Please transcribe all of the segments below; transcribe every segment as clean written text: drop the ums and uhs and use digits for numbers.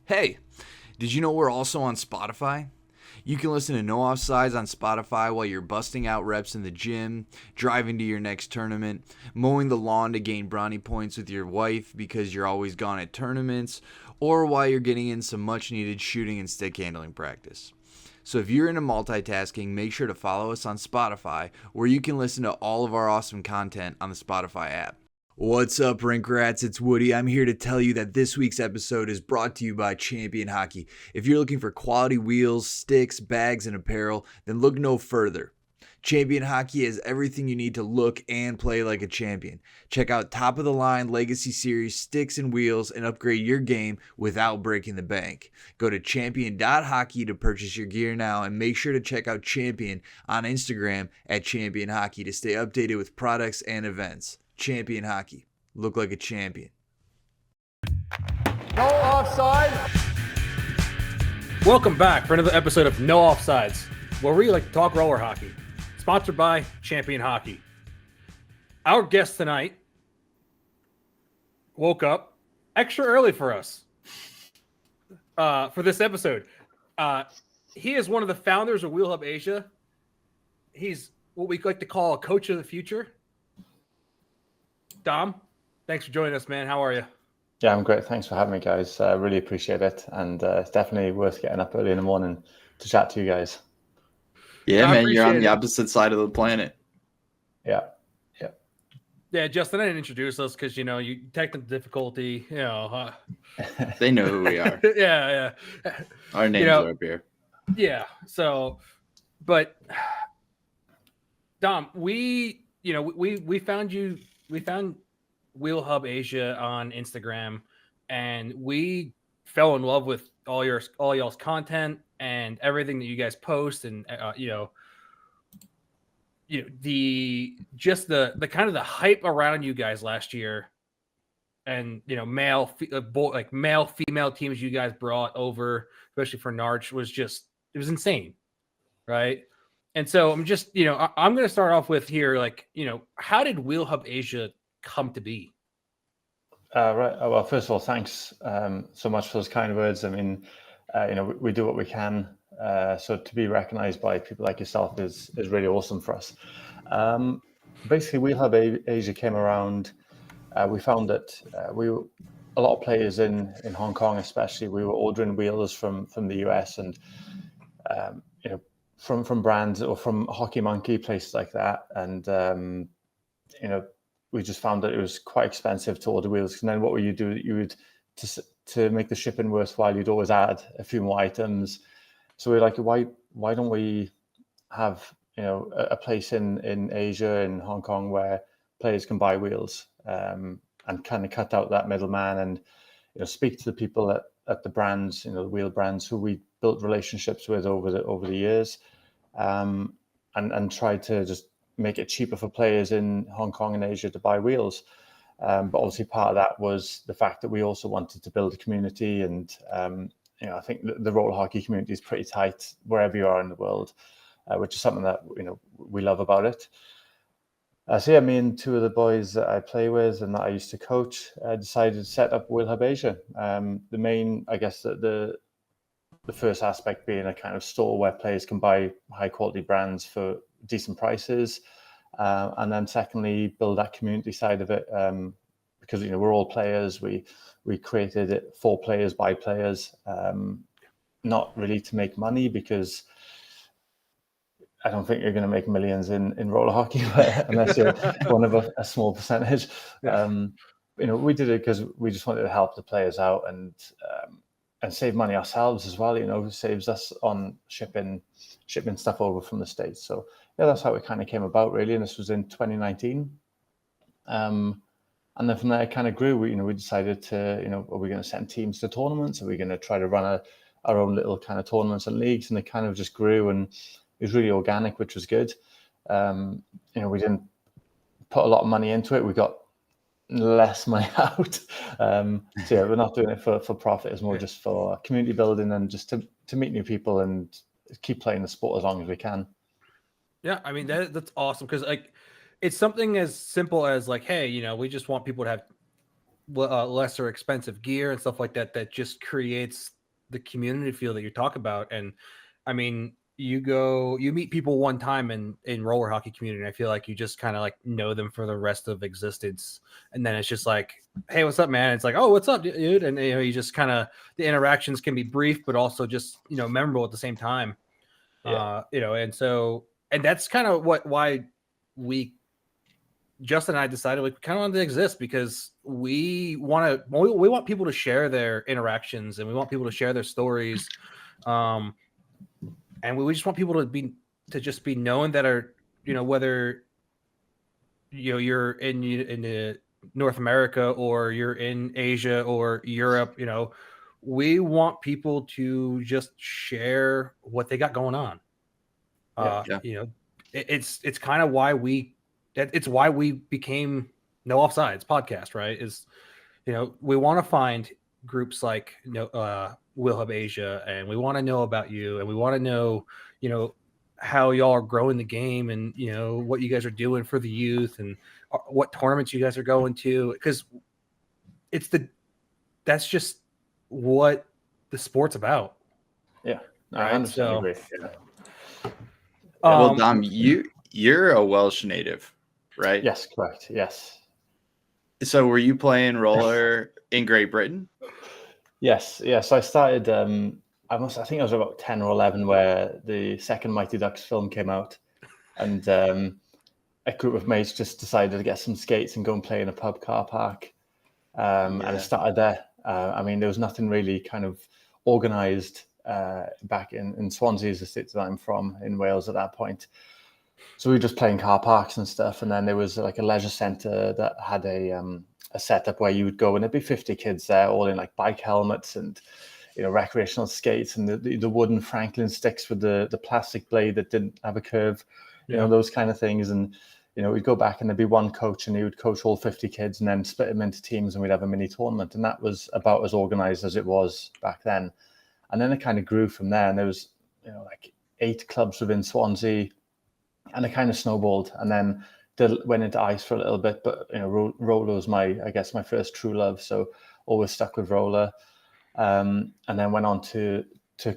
Hey, did you know we're also on Spotify? You can listen to No Offsides on Spotify while you're busting out reps in the gym, driving to your next tournament, mowing the lawn to gain brownie points with your wife because you're always gone at tournaments, or while you're getting in some much needed shooting and stick handling practice. So if you're into multitasking, make sure to follow us on Spotify, where you can listen to all of our awesome content on the Spotify app. What's up, Rink Rats? It's Woody. I'm here to tell you that this week's episode is brought to you by Champion Hockey. If you're looking for quality wheels, sticks, bags, and apparel, then look no further. Champion Hockey has everything you need to look and play like a champion. Check out top-of-the-line Legacy Series sticks and wheels and upgrade your game without breaking the bank. Go to champion.hockey to purchase your gear now, and make sure to check out Champion on Instagram at Champion Hockey to stay updated with products and events. Champion Hockey. Look like a champion. No offside. Welcome back for another episode of No Offsides, where we like to talk roller hockey. Sponsored by Champion Hockey. Our guest tonight woke up extra early for us for this episode. He is one of the founders of Wheel Hub Asia. He's what we like to call a coach of the future. Dom, thanks for joining us, man. How are you? Yeah, I'm great. Thanks for having me, guys. I really appreciate it. And it's definitely worth getting up early in the morning to chat to you guys. Yeah, man, you're on the it. opposite side of the planet. Yeah, Justin, I didn't introduce us because, you technical difficulty, They know who we are. yeah. Our names are up here. Yeah. So, but Dom, we found you. We found Wheel Hub Asia on Instagram, and we fell in love with all y'all's content and everything that you guys post, and the kind of the hype around you guys last year, and male female teams you guys brought over, especially for Narch, it was insane, right? And so I'm just, I'm going to start off with here, how did Wheel Hub Asia come to be? Right. Well, first of all, thanks so much for those kind words. I mean, we do what we can. So to be recognized by people like yourself is really awesome for us. Basically, Wheel Hub Asia came around. We found that a lot of players in Hong Kong, especially, we were ordering wheels from the US and, from brands or from Hockey Monkey, places like that. And, we just found that it was quite expensive to order wheels. And then what would you do? You would, to make the shipping worthwhile, you'd always add a few more items. So we're like, why don't we have, a place in Asia, in Hong Kong, where players can buy wheels and kind of cut out that middleman and, speak to the people at the brands, the wheel brands who we built relationships with over the years, and try to just make it cheaper for players in Hong Kong and Asia to buy wheels. But obviously part of that was the fact that we also wanted to build a community. And, I think the roller hockey community is pretty tight wherever you are in the world, which is something that, we love about it. So yeah, me and two of the boys that I play with and that I used to coach decided to set up Wheel Hub Asia. The main, I guess, the first aspect being a kind of store where players can buy high quality brands for decent prices. And then secondly, build that community side of it. Because, we're all players. We created it for players, by players, not really to make money, because I don't think you're going to make millions in roller hockey unless you're one of a small percentage. Yeah. We did it because we just wanted to help the players out and save money ourselves as well. It saves us on shipping stuff over from the States. So yeah, that's how it kind of came about, really. And this was in 2019. And then from there, it kind of grew. We decided to, are we going to send teams to tournaments? Are we going to try to run our own little kind of tournaments and leagues? And it kind of just grew, and it was really organic, which was good. We didn't put a lot of money into it. We got less money out. So yeah, we're not doing it for profit. It's more just for community building and just to meet new people and keep playing the sport as long as we can. Yeah, I mean, that's awesome, because it's something as simple as hey, we just want people to have lesser expensive gear and stuff like that. That just creates the community feel that you talk about. And I mean, you meet people one time in roller hockey community, and I feel like you just kind of like know them for the rest of existence. And then it's just like, hey, what's up, man? It's like, oh, what's up, dude? And you just kind of, the interactions can be brief, but also just, memorable at the same time. Yeah. And that's kind of why Justin and I decided we kind of wanted to exist, because we want people to share their interactions, and we want people to share their stories. And we just want people to just be known that are, whether you're in North America or you're in Asia or Europe, we want people to just share what they got going on. It's kind of why we became No Offsides podcast, right? Is, we want to find groups like Will Hub Asia, and we want to know about you, and we want to know, how y'all are growing the game, and what you guys are doing for the youth, and what tournaments you guys are going to, because that's just what the sport's about. Yeah, right? 100% agree. Yeah. Well, Dom, you're a Welsh native, right? Yes, correct. Yes. So were you playing roller in Great Britain? Yes. So I started, I think I was about 10 or 11 where the second Mighty Ducks film came out. And a group of mates just decided to get some skates and go and play in a pub car park. And I started there. There was nothing really kind of organized back in Swansea, is the state that I'm from, in Wales at that point. So we were just playing car parks and stuff. And then there was like a leisure centre that had a setup where you would go, and there'd be 50 kids there, all in like bike helmets and, recreational skates, and the wooden Franklin sticks with the plastic blade that didn't have a curve, those kind of things. And, we'd go back and there'd be one coach, and he would coach all 50 kids and then split them into teams, and we'd have a mini tournament. And that was about as organized as it was back then. And then it kind of grew from there. And there was, like 8 clubs within Swansea, and it kind of snowballed. And then went into ice for a little bit, but roller was my first true love. So always stuck with roller. And then went on to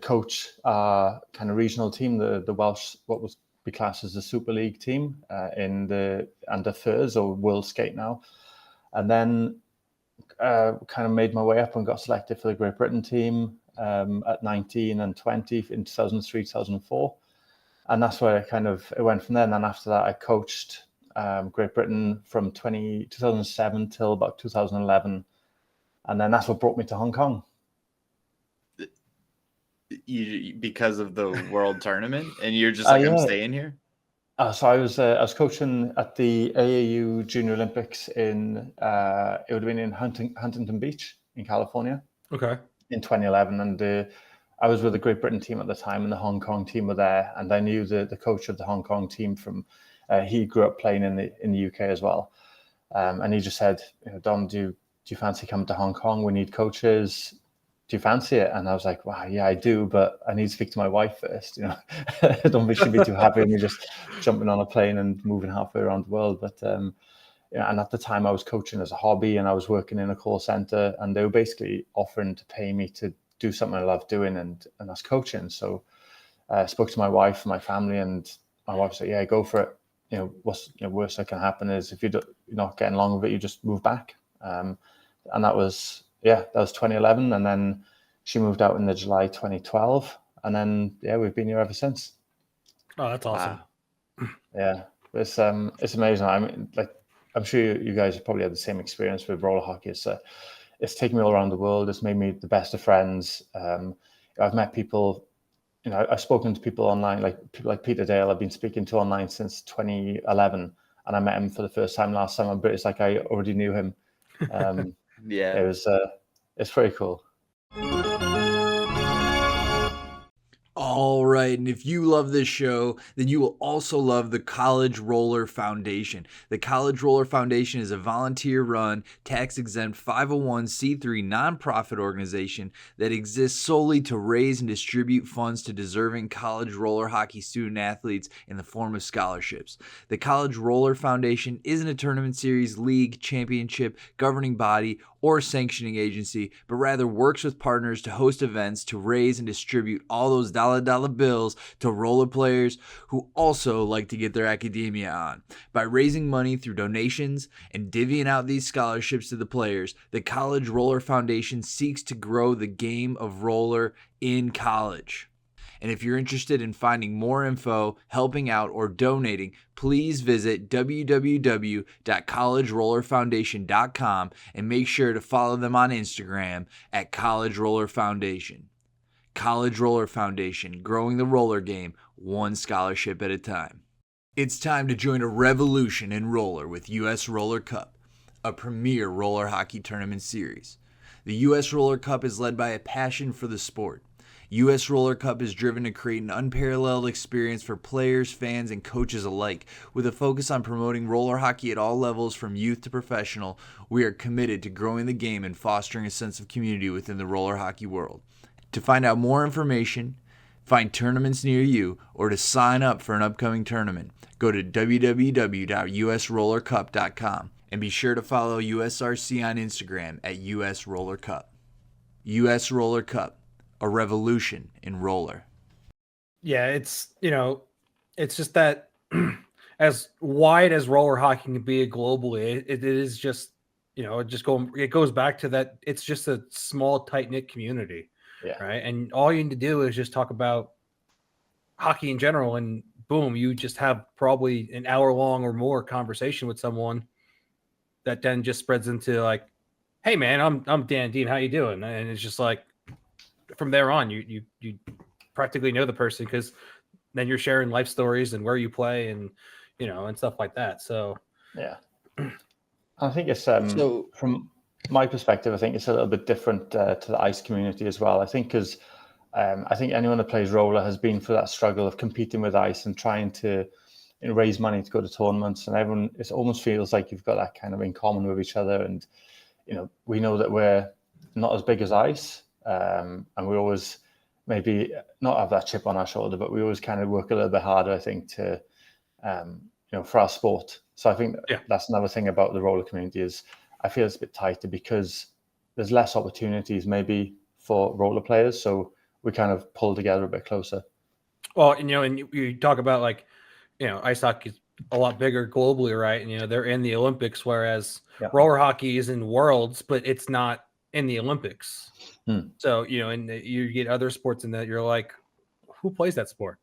coach our kind of regional team, the Welsh, what was be classed as the Super League team in the under thirds, or World Skate now. And then kind of made my way up and got selected for the Great Britain team at 19 and 20 in 2003, 2004. And that's where it went from there. And then after that, I coached Great Britain from 2007 till about 2011. And then that's what brought me to Hong Kong. Because of the world tournament, and you're just like, I'm staying here? So I was coaching at the AAU Junior Olympics in, it would have been in Huntington Beach in California. Okay. In 2011. And I was with the Great Britain team at the time, and the Hong Kong team were there. And I knew the coach of the Hong Kong team from, he grew up playing in the UK as well. And he just said, Dom, do you fancy coming to Hong Kong? We need coaches. Do you fancy it? And I was like, wow, yeah, I do, but I need to speak to my wife first. I don't think she'd be too happy with me just jumping on a plane and moving halfway around the world. But and at the time I was coaching as a hobby, and I was working in a call center, and they were basically offering to pay me to do something I love doing, and that's coaching. So I spoke to my wife and my family, and my wife said, yeah, go for it. What's worst that can happen is if you're not getting along with it, you just move back. And that was 2011, and then she moved out in the July 2012, and then we've been here ever since. Oh, that's awesome. Wow. Yeah, it's amazing. I mean, like, I'm sure you guys have probably had the same experience with roller hockey. It's taken me all around the world. It's made me the best of friends. I've met people. I've spoken to people online, like people like Peter Dale. I've been speaking to online since 2011, and I met him for the first time last summer. But it's like I already knew him. Yeah, it's pretty cool. All right. right. And if you love this show, then you will also love the College Roller Foundation. The College Roller Foundation is a volunteer-run, tax-exempt 501c3 nonprofit organization that exists solely to raise and distribute funds to deserving college roller hockey student athletes in the form of scholarships. The College Roller Foundation isn't a tournament series, league, championship, governing body, or sanctioning agency, but rather works with partners to host events to raise and distribute all those dollar bills to roller players who also like to get their academia on. By raising money through donations and divvying out these scholarships to the players, the College Roller Foundation seeks to grow the game of roller in college. And if you're interested in finding more info, helping out, or donating, please visit www.collegerollerfoundation.com and make sure to follow them on Instagram at College Roller Foundation. College Roller Foundation, growing the roller game one scholarship at a time. It's time to join a revolution in roller with US Roller Cup, a premier roller hockey tournament series. The US Roller Cup is led by a passion for the sport. US Roller Cup is driven to create an unparalleled experience for players, fans, and coaches alike. With a focus on promoting roller hockey at all levels from youth to professional, we are committed to growing the game and fostering a sense of community within the roller hockey world. To find out more information, find tournaments near you, or to sign up for an upcoming tournament, go to www.usrollercup.com and be sure to follow USRC on Instagram at US Roller Cup. US Roller Cup. A revolution in roller. Yeah, it's just that as wide as roller hockey can be globally, it is just, it goes back to that. It's just a small, tight-knit community, right? And all you need to do is just talk about hockey in general, and boom, you just have probably an hour-long or more conversation with someone that then just spreads into like, hey, man, I'm Dan Dean, how you doing? And it's just like, from there on, you practically know the person, because then you're sharing life stories and where you play and and stuff like that. So yeah, I think it's so from my perspective, I think it's a little bit different to the ice community as well. I think because I think anyone that plays roller has been through that struggle of competing with ice and trying to raise money to go to tournaments, and everyone, it almost feels like you've got that kind of in common with each other. And we know that we're not as big as ice. And we always maybe not have that chip on our shoulder, but we always kind of work a little bit harder, I think, to, for our sport. So I think that's another thing about the roller community is I feel it's a bit tighter because there's less opportunities maybe for roller players. So we kind of pull together a bit closer. Well, and you talk about like, ice hockey is a lot bigger globally, right? And, they're in the Olympics, whereas roller hockey is in Worlds, but it's not in the Olympics. So, and you get other sports in that you're like, who plays that sport?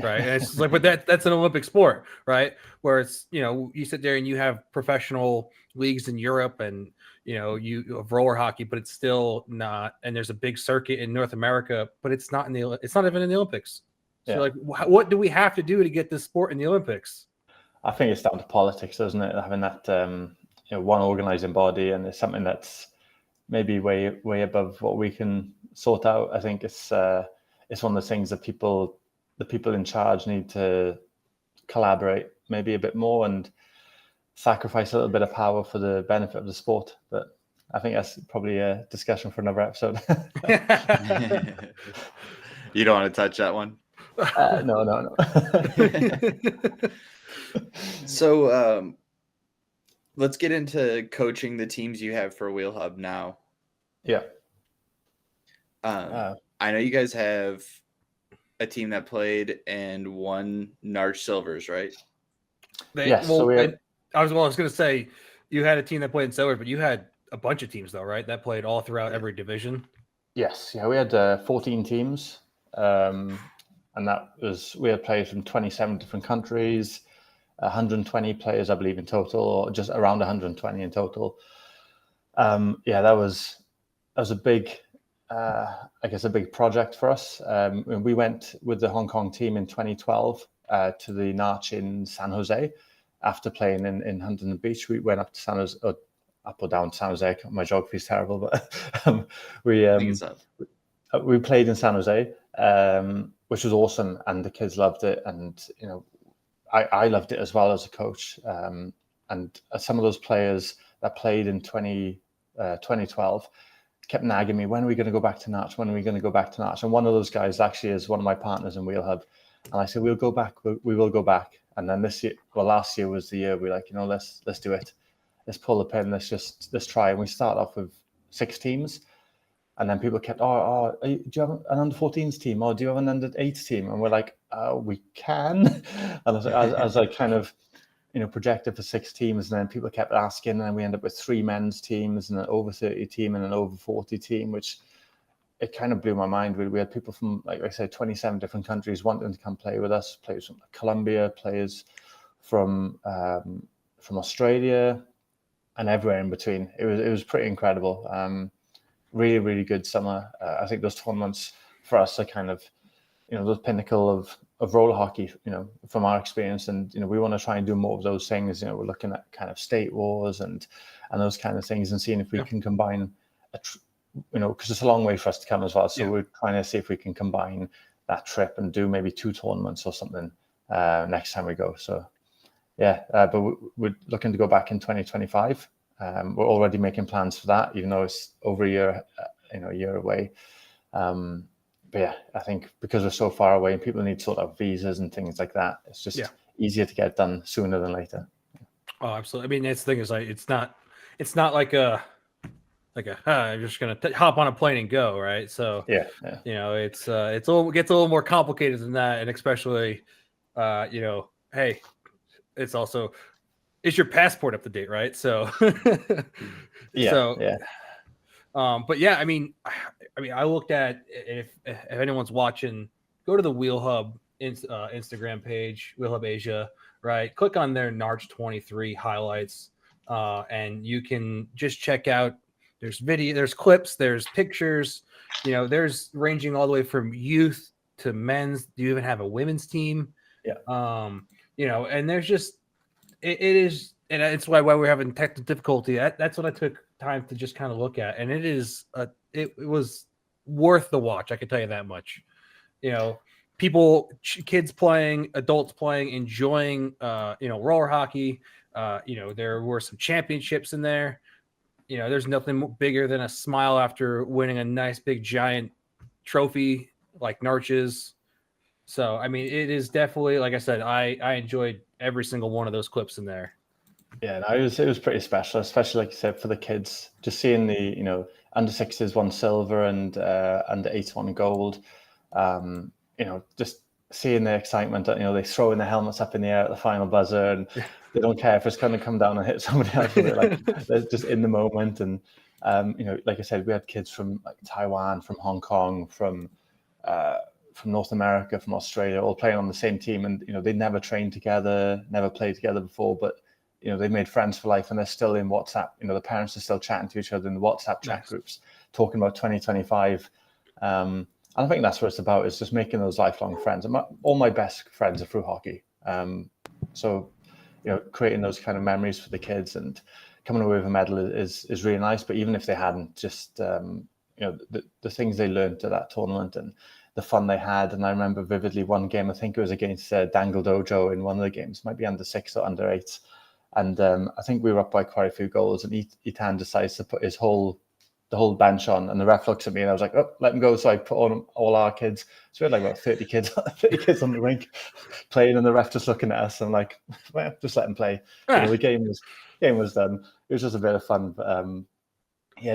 Right. And it's like, but that's an Olympic sport, right? Where it's, you sit there and you have professional leagues in Europe and, you have roller hockey, but it's still not. And there's a big circuit in North America, but it's not it's not even in the Olympics. So like, what do we have to do to get this sport in the Olympics? I think it's down to politics, doesn't it? Having that, one organizing body, and it's something that's maybe way above what we can sort out. I think it's one of the things that the people in charge need to collaborate maybe a bit more and sacrifice a little bit of power for the benefit of the sport. But I think that's probably a discussion for another episode. You don't want to touch that one? No. So let's get into coaching the teams you have for Wheel Hub now. Yeah. I know you guys have a team that played and won Narch Silvers, right? Yes. I was going to say you had a team that played in Silver, but you had a bunch of teams though, right? That played all throughout every division. Yes. Yeah. We had 14 teams. And we had players from 27 different countries, 120 players, I believe, in total, or just around 120 in total. That was a big, a big project for us. We went with the Hong Kong team in 2012 to the Narch in San Jose. After playing in Huntington Beach, we went up to San Jose, up or down to San Jose. My geography is terrible, but we played in San Jose. which was awesome, and the kids loved it, and I loved it as well as a coach. And some of those players that played in 2012 kept nagging me, when are we going to go back to Natch? When are we going to go back to Natch? And one of those guys actually is one of my partners in Wheel Hub. And I said, we'll go back. We will go back. And then this year, last year was the year we were like, let's do it. Let's pull the pin. Let's try. And we start off with 6 teams. And then people kept, do you have an under-14s team? Or do you have an under-8s team? And we're like, we can. And as I kind of, projected for 6 teams, and then people kept asking, and then we end up with 3 men's teams and an over 30 team and an over 40 team, which it kind of blew my mind. We had people from, like I said, 27 different countries wanting to come play with us, players from Colombia, players from Australia, and everywhere in between. It was pretty incredible. Really, really good summer. I think those tournaments for us are kind of, the pinnacle of roller hockey, from our experience. And, we want to try and do more of those things. We're looking at kind of state wars and those kind of things, and seeing if we can combine, because it's a long way for us to come as well. So we're trying to see if we can combine that trip and do maybe 2 tournaments or something next time we go. So, but we're looking to go back in 2025. We're already making plans for that, even though it's over a year away. But yeah, I think because we're so far away and people need sort of visas and things like that, it's just easier to get done sooner than later. Oh, absolutely. I mean, the thing is, like, it's not like I'm just gonna hop on a plane and go, right? So it's gets a little more complicated than that, and especially, hey, it's also, is your passport up to date, right? So but yeah, I mean, I looked at, if anyone's watching, go to the Wheel Hub Instagram page, Wheel Hub Asia, right? Click on their Narch 23 highlights, and you can just check out. There's video, there's clips, there's pictures. There's ranging all the way from youth to men's. Do you even have a women's team? And there's just it is, and it's why we're having technical difficulty. That's what I took time to just kind of look at, and it was worth the watch. I can tell you that much. People, kids playing, adults playing, enjoying, roller hockey. There were some championships in there. There's nothing bigger than a smile after winning a nice big giant trophy like Narch's. So, I mean, it is definitely, like I said, I enjoyed every single one of those clips in there. Yeah, no, it was pretty special, especially like you said, for the kids, just seeing the under 6s won silver and under 8s won gold. Just seeing the excitement that they throwing their helmets up in the air at the final buzzer, and they don't care if it's going to come down and hit somebody else. They're just in the moment. And like I said, we had kids from like Taiwan, from Hong Kong, from North America, from Australia, all playing on the same team, and they never trained together, never played together before, but they made friends for life, and they're still in WhatsApp. The parents are still chatting to each other in the WhatsApp chat groups, talking about 2025. And I think that's what it's about, is just making those lifelong friends. And all my best friends are through hockey. So, creating those kind of memories for the kids and coming away with a medal is really nice. But even if they hadn't, just, the things they learned at that tournament and the fun they had. And I remember vividly one game, I think it was against Dangle Dojo in one of the games, might be under 6 or under 8. And I think we were up by quite a few goals, and Ethan decides to put the whole bench on, and the ref looks at me, and I was like, oh, let him go. So I put on all our kids. So we had like about 30 kids on the rink playing, and the ref just looking at us. I'm like, well, just let him play. The game was done. It was just a bit of fun. But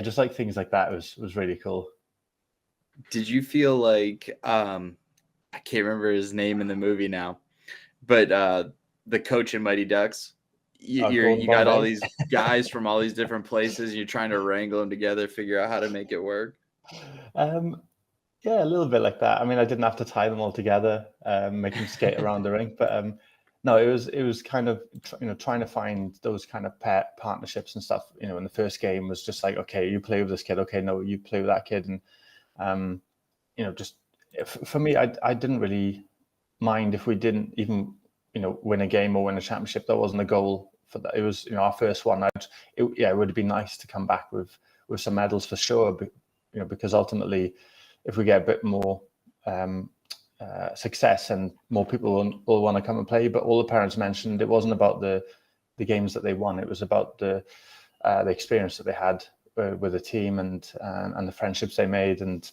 just like things like that was really cool. Did you feel like I can't remember his name in the movie now, but the coach in Mighty Ducks? You got all these guys from all these different places, and you're trying to wrangle them together, figure out how to make it work. Yeah, a little bit like that. I mean, I didn't have to tie them all together, make them skate around the rink, but no, it was kind of trying to find those kind of pet partnerships and stuff. In the first game was just like, okay, you play with this kid, okay, no, you play with that kid, and just for me, I didn't really mind if we didn't even win a game or win a championship. That wasn't a goal for that. It was our first one. It would have been nice to come back with some medals for sure, but, because ultimately if we get a bit more success and more people will want to come and play. But all the parents mentioned it wasn't about the games that they won. It was about the experience that they had with the team and the friendships they made. And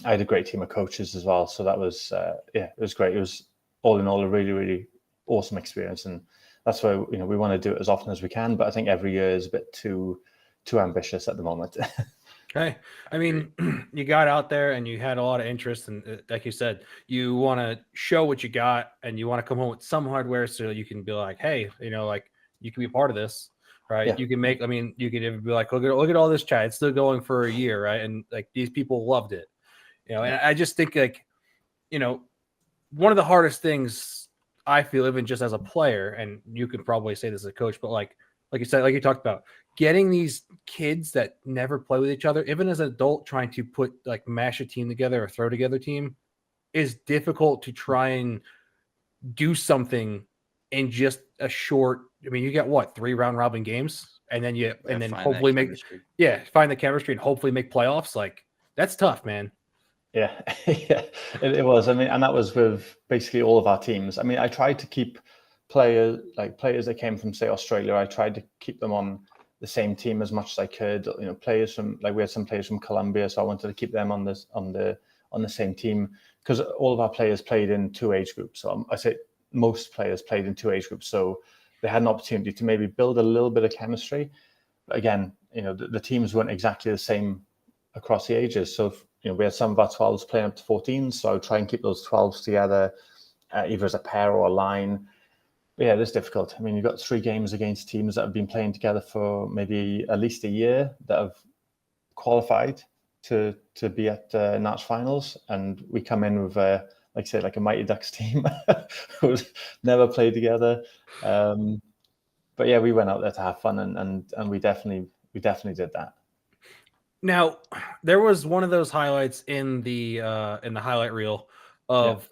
I had a great team of coaches as well. So that was, it was great. It was all in all a really, really awesome experience. And that's why, we want to do it as often as we can. But I think every year is a bit too ambitious at the moment. Okay. I mean, you got out there and you had a lot of interest. And like you said, you want to show what you got and you want to come home with some hardware so you can be like, hey, like you can be part of this, right? Yeah. You can you could even be like, look at all this chat. It's still going for a year, right? And like these people loved it, and I just think like, one of the hardest things I feel, even just as a player, and you could probably say this as a coach, but like you said, like you talked about, getting these kids that never play with each other, even as an adult, trying to mash a team together or throw together a team is difficult to try and do something in just a short. I mean, you get 3 round robin games, and then hopefully find the chemistry and hopefully make playoffs. Like that's tough, man. Yeah, it was. I mean, and that was with basically all of our teams. I mean, I tried to keep players that came from, say, Australia. I tried to keep them on the same team as much as I could. Players from we had some players from Colombia, so I wanted to keep them on the same team because all of our players played in 2 age groups. So I say most players played in 2 age groups, so they had an opportunity to maybe build a little bit of chemistry. But again, the teams weren't exactly the same across the ages. So we had some of our 12s playing up to 14s, so I would try and keep those 12s together, either as a pair or a line. But yeah, it is difficult. I mean, you've got 3 games against teams that have been playing together for maybe at least a year that have qualified to be at Natch finals, and we come in with like a Mighty Ducks team who's never played together. But yeah, we went out there to have fun, and we definitely did that. Now, there was one of those highlights in the highlight reel of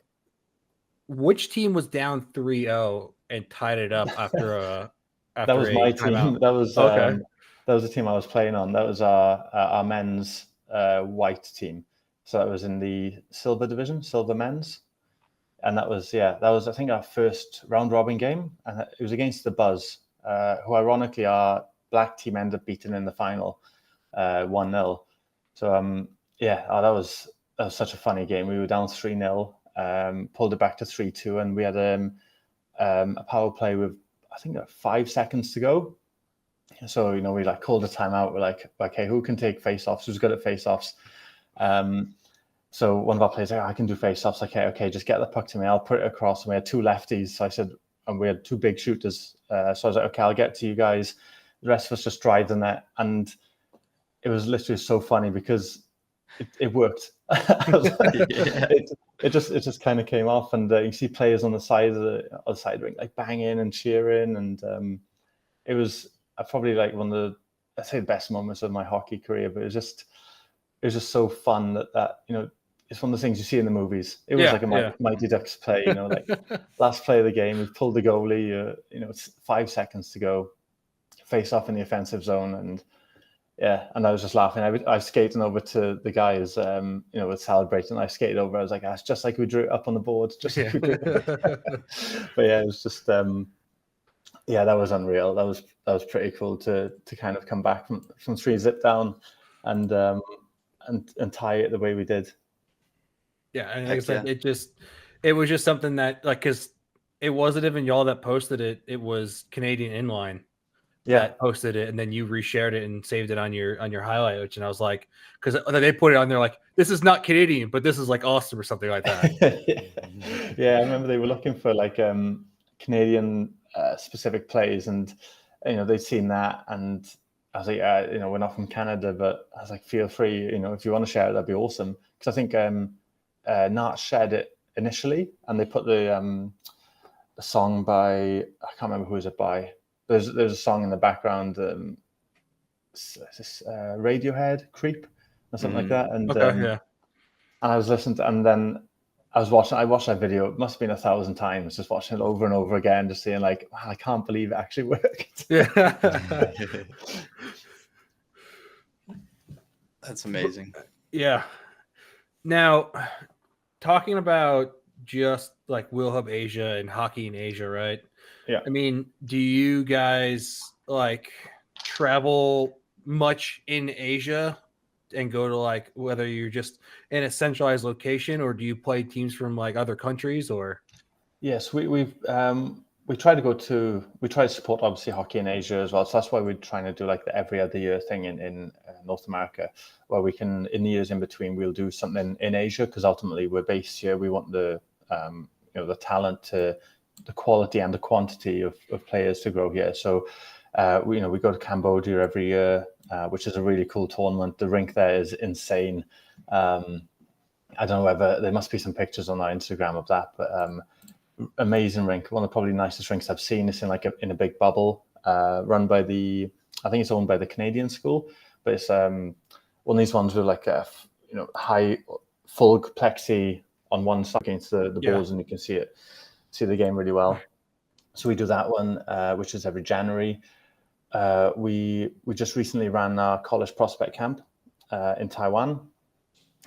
which team was down 3-0 and tied it up after that was my team. Timeout. That was okay. That was the team I was playing on. That was our men's white team. So that was in the silver division, silver men's, and that was I think our first round robin game, and it was against the Buzz, who ironically our black team ended up beating in the final. 1-0. So that was such a funny game. We were down 3-0, pulled it back to 3-2, and we had a power play with I think 5 seconds to go. So we called a timeout. We're like, okay, who can take face-offs? Who's good at face-offs? So one of our players I can do face-offs. Okay, just get the puck to me. I'll put it across. And we had 2 lefties. So I said, and we had 2 big shooters. So I was like, okay, I'll get to you guys. The rest of us just drive the net, and it was literally so funny because it worked. It just kind of came off, and you see players on the side of the ring like banging and cheering, and it was probably like one of the best moments of my hockey career. But it was just so fun that it's one of the things you see in the movies. It was like a Mighty Ducks play, like last play of the game, we've pulled the goalie, it's 5 seconds to go, face off in the offensive zone, and I was just laughing. I was skating over to the guys, with celebrating. I skated over. I was like, it's just like we drew it up on the board. Just like we drew it. But it was just, that was unreal. That was pretty cool to kind of come back from 3 zip down and tie it the way we did. Yeah, and like I said, it was just something that because it wasn't even y'all that posted it. It was Canadian Inline. That posted it, and then you reshared it and saved it on your highlight, and I was like, because they put it on there like, this is not Canadian, but this is like awesome or something like that. I remember they were looking for like Canadian specific plays, and they'd seen that, and I was like, we're not from Canada, but I was like, feel free, if you want to share it, that'd be awesome. Because I think Nart shared it initially, and they put the song by, I can't remember who was it by. There's a song in the background, Radiohead, Creep, or something like that. And and I was listening to, and then I watched that video. It must have been 1,000 times, just watching it over and over again, just saying like, wow, I can't believe it actually worked. That's amazing. Yeah. Now, talking about just like Will Hub Asia and hockey in Asia, right? Yeah. I mean, do you guys like travel much in Asia and go to like whether you're just in a centralized location or do you play teams from like other countries or? Yes, we try to support obviously hockey in Asia as well. So that's why we're trying to do like the every other year thing in North America, where we can in the years in between we'll do something in Asia because ultimately we're based here. We want the the talent to the quality and the quantity of players to grow here. So we go to Cambodia every year, which is a really cool tournament. The rink there is insane. I don't know whether there must be some pictures on our Instagram of that, but amazing rink. One of the probably nicest rinks I've seen. It's in like in a big bubble, run by I think it's owned by the Canadian school, but it's one of these ones with like a high full plexi on one side against the balls, and you can see the game really well. So we do that one, which is every January. We just recently ran our college prospect camp in Taiwan,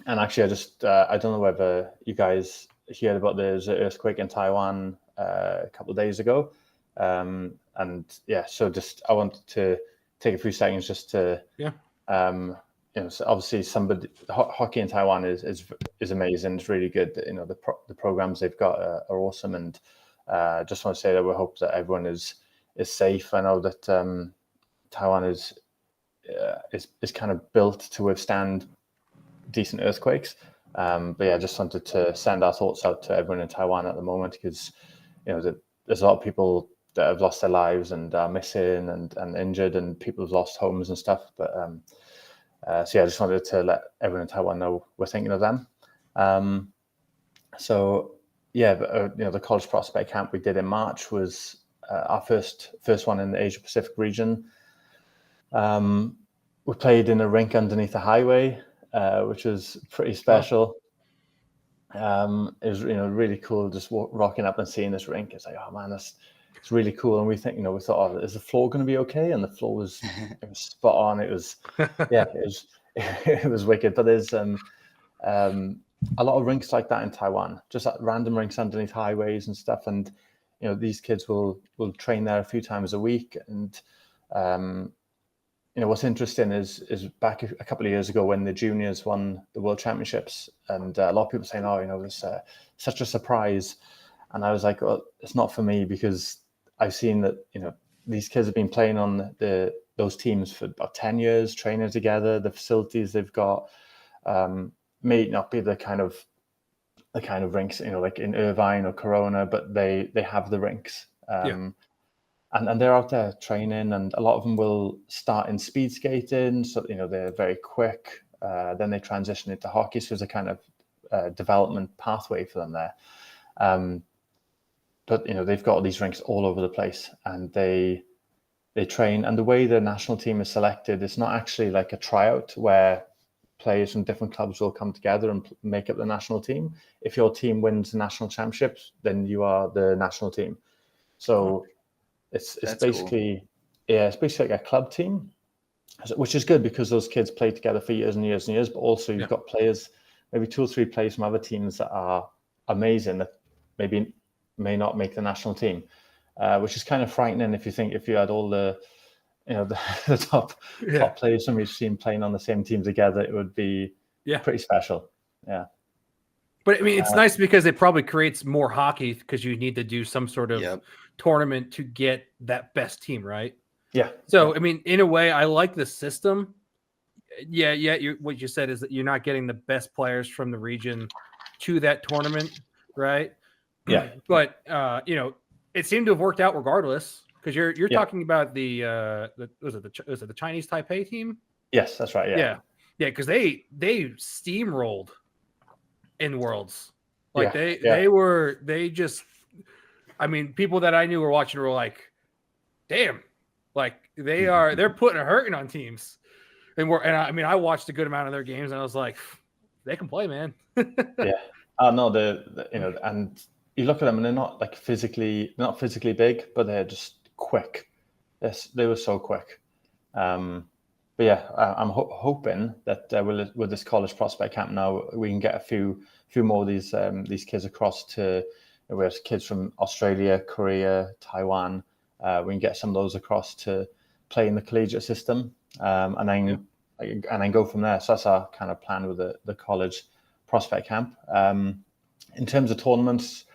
and actually I don't know whether you guys heard about there's an earthquake in Taiwan a couple of days ago, and yeah, so just I wanted to take a few seconds just to so obviously hockey in Taiwan is amazing. It's really good. The programs they've got are awesome, and just want to say that we hope that everyone is safe. I know that Taiwan is kind of built to withstand decent earthquakes. But yeah, I just wanted to send our thoughts out to everyone in Taiwan at the moment because there's a lot of people that have lost their lives and are missing and injured, and people have lost homes and stuff. But so yeah, I just wanted to let everyone in Taiwan know we're thinking of them. So yeah, the college prospect camp we did in March was our first one in the Asia Pacific region. We played in a rink underneath the highway, which was pretty special. It was really cool just rocking up and seeing this rink. It's like, oh man, it's really cool. And we thought, oh, is the floor going to be okay? And the floor was it was spot on. It was it was wicked. But there's a lot of rinks like that in Taiwan, just like random rinks underneath highways and stuff. And these kids will train there a few times a week. And what's interesting is back a couple of years ago when the juniors won the World Championships, and a lot of people saying, oh, it's such a surprise. And I was like, well, it's not for me because I've seen that, these kids have been playing on those teams for about 10 years, training together. The facilities they've got may not be the kind of rinks, like in Irvine or Corona, but they have the rinks. And they're out there training, and a lot of them will start in speed skating. So, they're very quick. Then they transition into hockey. So there's a kind of development pathway for them there. But, they've got these rinks all over the place, and they train. And the way the national team is selected, it's not actually like a tryout where players from different clubs will come together and make up the national team. If your team wins the national championships, then you are the national team. So it's basically cool. It's basically like a club team, which is good because those kids play together for years and years and years. But also you've got players, maybe 2 or 3 players from other teams that are amazing that maybe may not make the national team, which is kind of frightening if you had all the the top players from each team playing on the same team together. It would be pretty special. Yeah. But I mean, it's nice because it probably creates more hockey because you need to do some sort of tournament to get that best team, right? Yeah. So, I mean, in a way, I like the system. Yeah. What you said is that you're not getting the best players from the region to that tournament, right? Yeah. But it seemed to have worked out regardless because you're talking about the was it the Chinese Taipei team? Yes, that's right. Yeah. Because they steamrolled in Worlds. Like they just, I mean, people that I knew were watching were like, damn, like they're putting a hurting on teams. And I watched a good amount of their games and I was like, they can play, man. No, and you look at them and they're not like physically big, but they're just quick. Yes, they were so quick. but yeah, I'm hoping that with this college prospect camp now, we can get a few more of these kids across to, we have kids from Australia, Korea, Taiwan. We can get some of those across to play in the collegiate system, and then go from there. So that's our kind of plan with the college prospect camp. In terms of tournaments,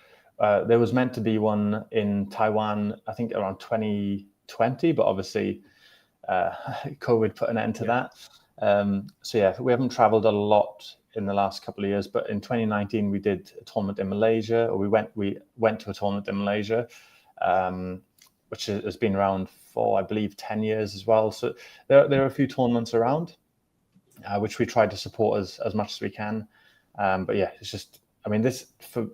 there was meant to be one in Taiwan, I think around 2020, but obviously COVID put an end to that. So yeah, we haven't traveled a lot in the last couple of years, but in 2019 we did a tournament in Malaysia, or we went to a tournament in Malaysia, which has been around for, I believe, 10 years as well. So there are a few tournaments around, which we try to support as much as we can. But yeah, it's just, I mean, this for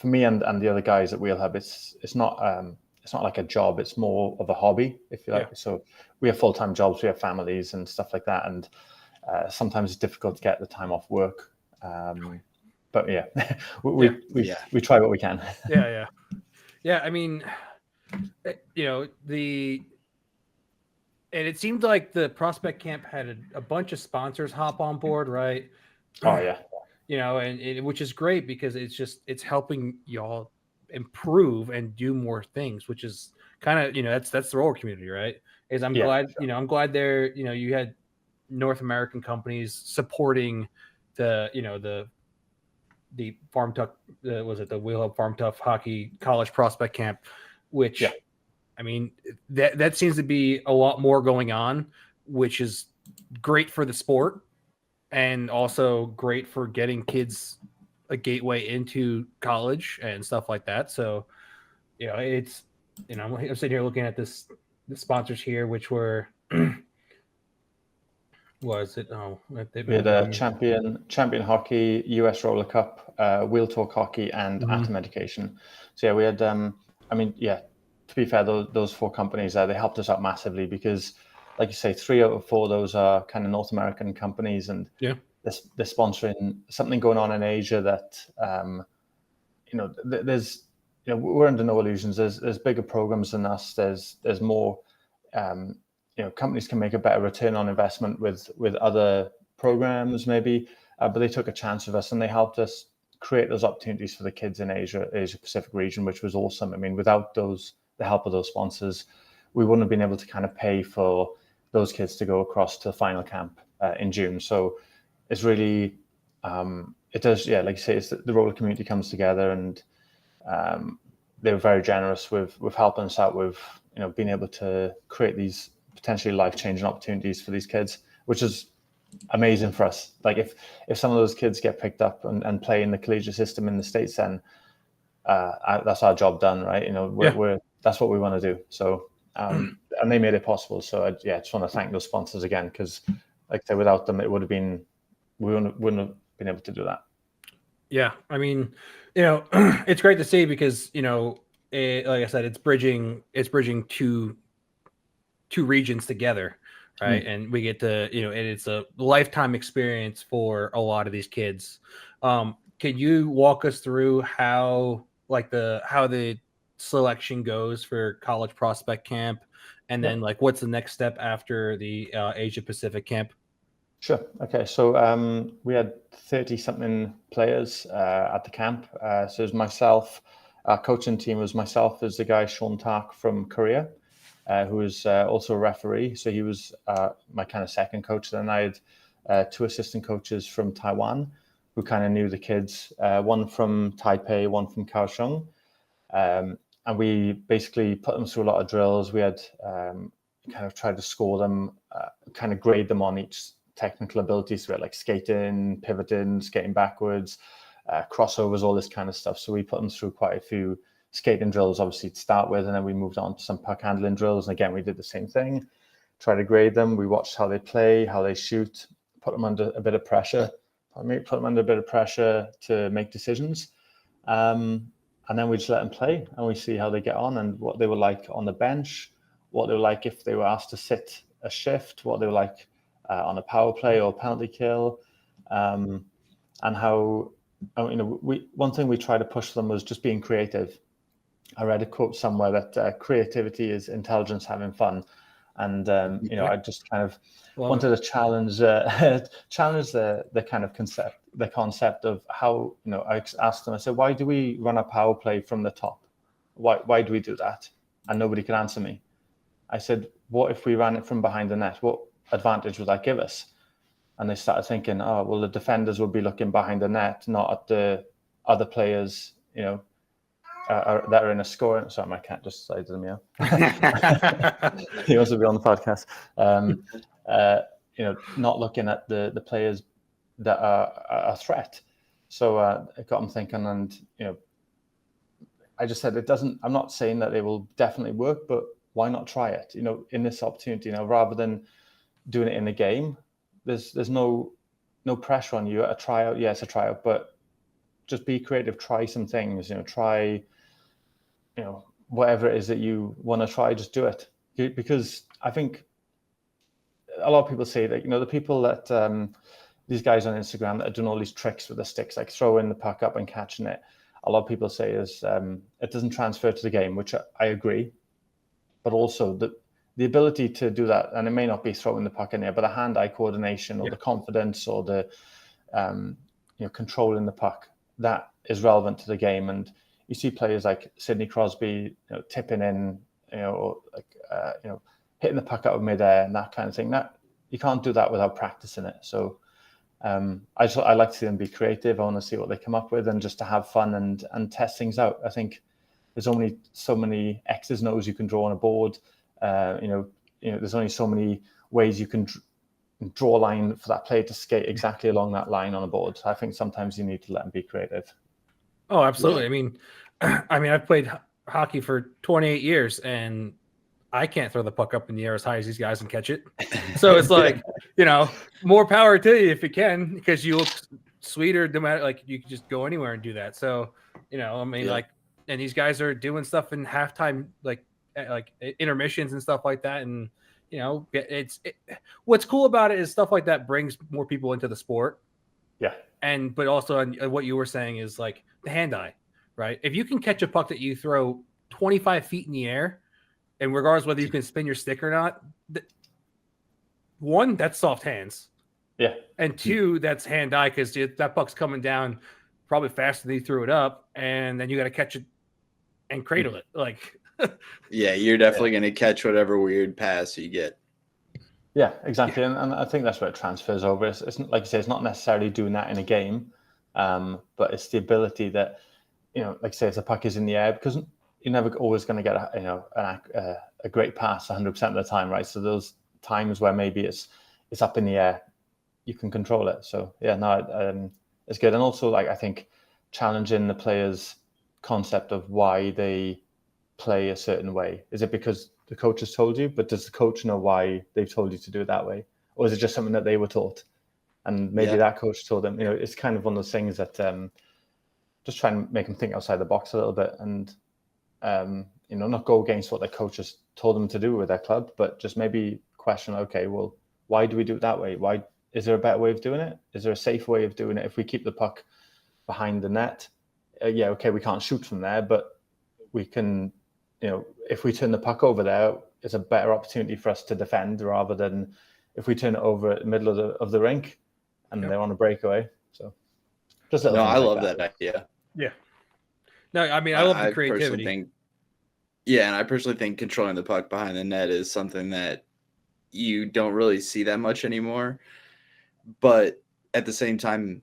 me and the other guys at Wheel Hub, it's not like a job. It's more of a hobby, if you like. Yeah. So we have full-time jobs, we have families and stuff like that, and sometimes it's difficult to get the time off work. But yeah, we try what we can. Yeah. I mean, you know, and it seemed like the prospect camp had a bunch of sponsors hop on board, right? Oh yeah. You know, and which is great because it's helping y'all improve and do more things, which is kind of, you know, that's the roller community, right? I'm glad, sure. You know, I'm glad there, you know, you had North American companies supporting the, you know, the Farm Tough, was it the Wheel Hub Farm Tough Hockey College Prospect Camp, which, I mean, that seems to be a lot more going on, which is great for the sport and also great for getting kids a gateway into college and stuff like that. So, you know, it's, you know, I'm sitting here looking at the sponsors here, which were, was it? Oh, we had a champion hockey, US Roller Cup, Wheel Talk Hockey, and Atom Education. So yeah, we had, I mean, yeah, to be fair, those four companies, they helped us out massively because, like you say, 3 out of 4 of those are kind of North American companies, and they're sponsoring something going on in Asia that, you know, there's, you know, we're under no illusions. There's bigger programs than us. There's more, you know, companies can make a better return on investment with other programs maybe, but they took a chance with us and they helped us create those opportunities for the kids in Asia Pacific region, which was awesome. I mean, without the help of those sponsors, we wouldn't have been able to kind of pay for those kids to go across to the final camp in June. So it's really, it does, yeah, like you say, it's the roller community comes together, and they were very generous with helping us out with, you know, being able to create these potentially life-changing opportunities for these kids, which is amazing for us. Like if some of those kids get picked up and play in the collegiate system in the States, then that's our job done, right? You know, that's what we want to do. So, and they made it possible. So I just want to thank those sponsors again, because like I say, without them, it would have been, we wouldn't have been able to do that. Yeah. I mean, you know, it's great to see because, you know, like I said, it's bridging two regions together, right? And we get to, you know, and it's a lifetime experience for a lot of these kids. Can you walk us through how the selection goes for college prospect camp, and then like what's the next step after the Asia Pacific camp? Sure. Okay. So we had 30-something players at the camp. So it was myself. Our coaching team was myself as the guy Sean Tak from Korea, who was also a referee. So he was my kind of second coach. Then I had 2 assistant coaches from Taiwan who kind of knew the kids, one from Taipei, one from Kaohsiung. And we basically put them through a lot of drills. We had kind of tried to score them, kind of grade them on each technical abilities. So we had like skating, pivoting, skating backwards, crossovers, all this kind of stuff. So we put them through quite a few skating drills, obviously, to start with, and then we moved on to some puck handling drills. And again, we did the same thing, try to grade them. We watched how they play, how they shoot, put them under a bit of pressure. To make decisions. And then we just let them play, and we see how they get on and what they were like on the bench, what they were like if they were asked to sit a shift, what they were like on a power play or penalty kill, and how, you know, one thing we tried to push them was just being creative. I read a quote somewhere that creativity is intelligence having fun. And I just kind of wanted to challenge challenge the kind of concept of how, I asked them, I said, why do we run a power play from the top? Why do we do that? And nobody could answer me. I said, what if we ran it from behind the net? What advantage would that give us? And they started thinking, oh, well, the defenders would be looking behind the net, not at the other players, that are in a scoring. Sorry, my cat just decided to meow. He wants to be on the podcast. Not looking at the players that are a threat. So it got them thinking, and I just said I'm not saying that they will definitely work, but why not try it? In this opportunity, rather than doing it in the game, there's no pressure on you at a tryout. Yes, a tryout, but just be creative. Try some things. Try, whatever it is that you want to try, just do it. Because I think a lot of people say that the people that these guys on Instagram that are doing all these tricks with the sticks, like throwing the puck up and catching it. A lot of people say is it doesn't transfer to the game, which I agree. But also the ability to do that, and it may not be throwing the puck in there, but the hand-eye coordination or the confidence or the controlling the puck, that is relevant to the game. And you see players like Sidney Crosby, tipping in, hitting the puck out of midair and that kind of thing. That you can't do that without practicing it. So I like to see them be creative. I want to see what they come up with, and just to have fun and test things out. I think there's only so many X's and O's you can draw on a board. There's only so many ways you can draw a line for that player to skate exactly along that line on a board. I think sometimes you need to let them be creative. Oh, absolutely. Yeah. I mean, I've played hockey for 28 years, and I can't throw the puck up in the air as high as these guys and catch it. So it's like, more power to you if you can, because you look sweeter. No matter, like, you can just go anywhere and do that. So, and these guys are doing stuff in halftime, like intermissions and stuff like that. And, what's cool about it is stuff like that brings more people into the sport. Yeah. But also what you were saying is like the hand-eye, right? If you can catch a puck that you throw 25 feet in the air, and regardless whether you can spin your stick or not, one, that's soft hands. Yeah. And two, that's hand-eye, because that puck's coming down probably faster than you threw it up, and then you got to catch it and cradle it. Like, yeah, you're definitely going to catch whatever weird pass you get. Yeah, exactly. Yeah. And I think that's where it transfers over. It's like you say, it's not necessarily doing that in a game, but it's the ability that, like say, if the puck is in the air, because you're never always going to get a great pass 100% of the time, right? So those times where maybe it's up in the air, you can control it. So yeah, no, it's good. And also, like, I think challenging the players' concept of why they play a certain way. Is it because the coach has told you, but does the coach know why they've told you to do it that way? Or is it just something that they were taught? And maybe that coach told them, it's kind of one of those things that just try and make them think outside the box a little bit, and not go against what their coaches told them to do with their club, but just maybe question, okay, well, why do we do it that way? Why is there a better way of doing it? Is there a safe way of doing it? If we keep the puck behind the net, okay, we can't shoot from there, but we can, if we turn the puck over there, it's a better opportunity for us to defend rather than if we turn it over at the middle of the rink and they're on a breakaway. So just I love that idea. Yeah. No, I mean, I love the creativity. And I personally think controlling the puck behind the net is something that you don't really see that much anymore. But at the same time,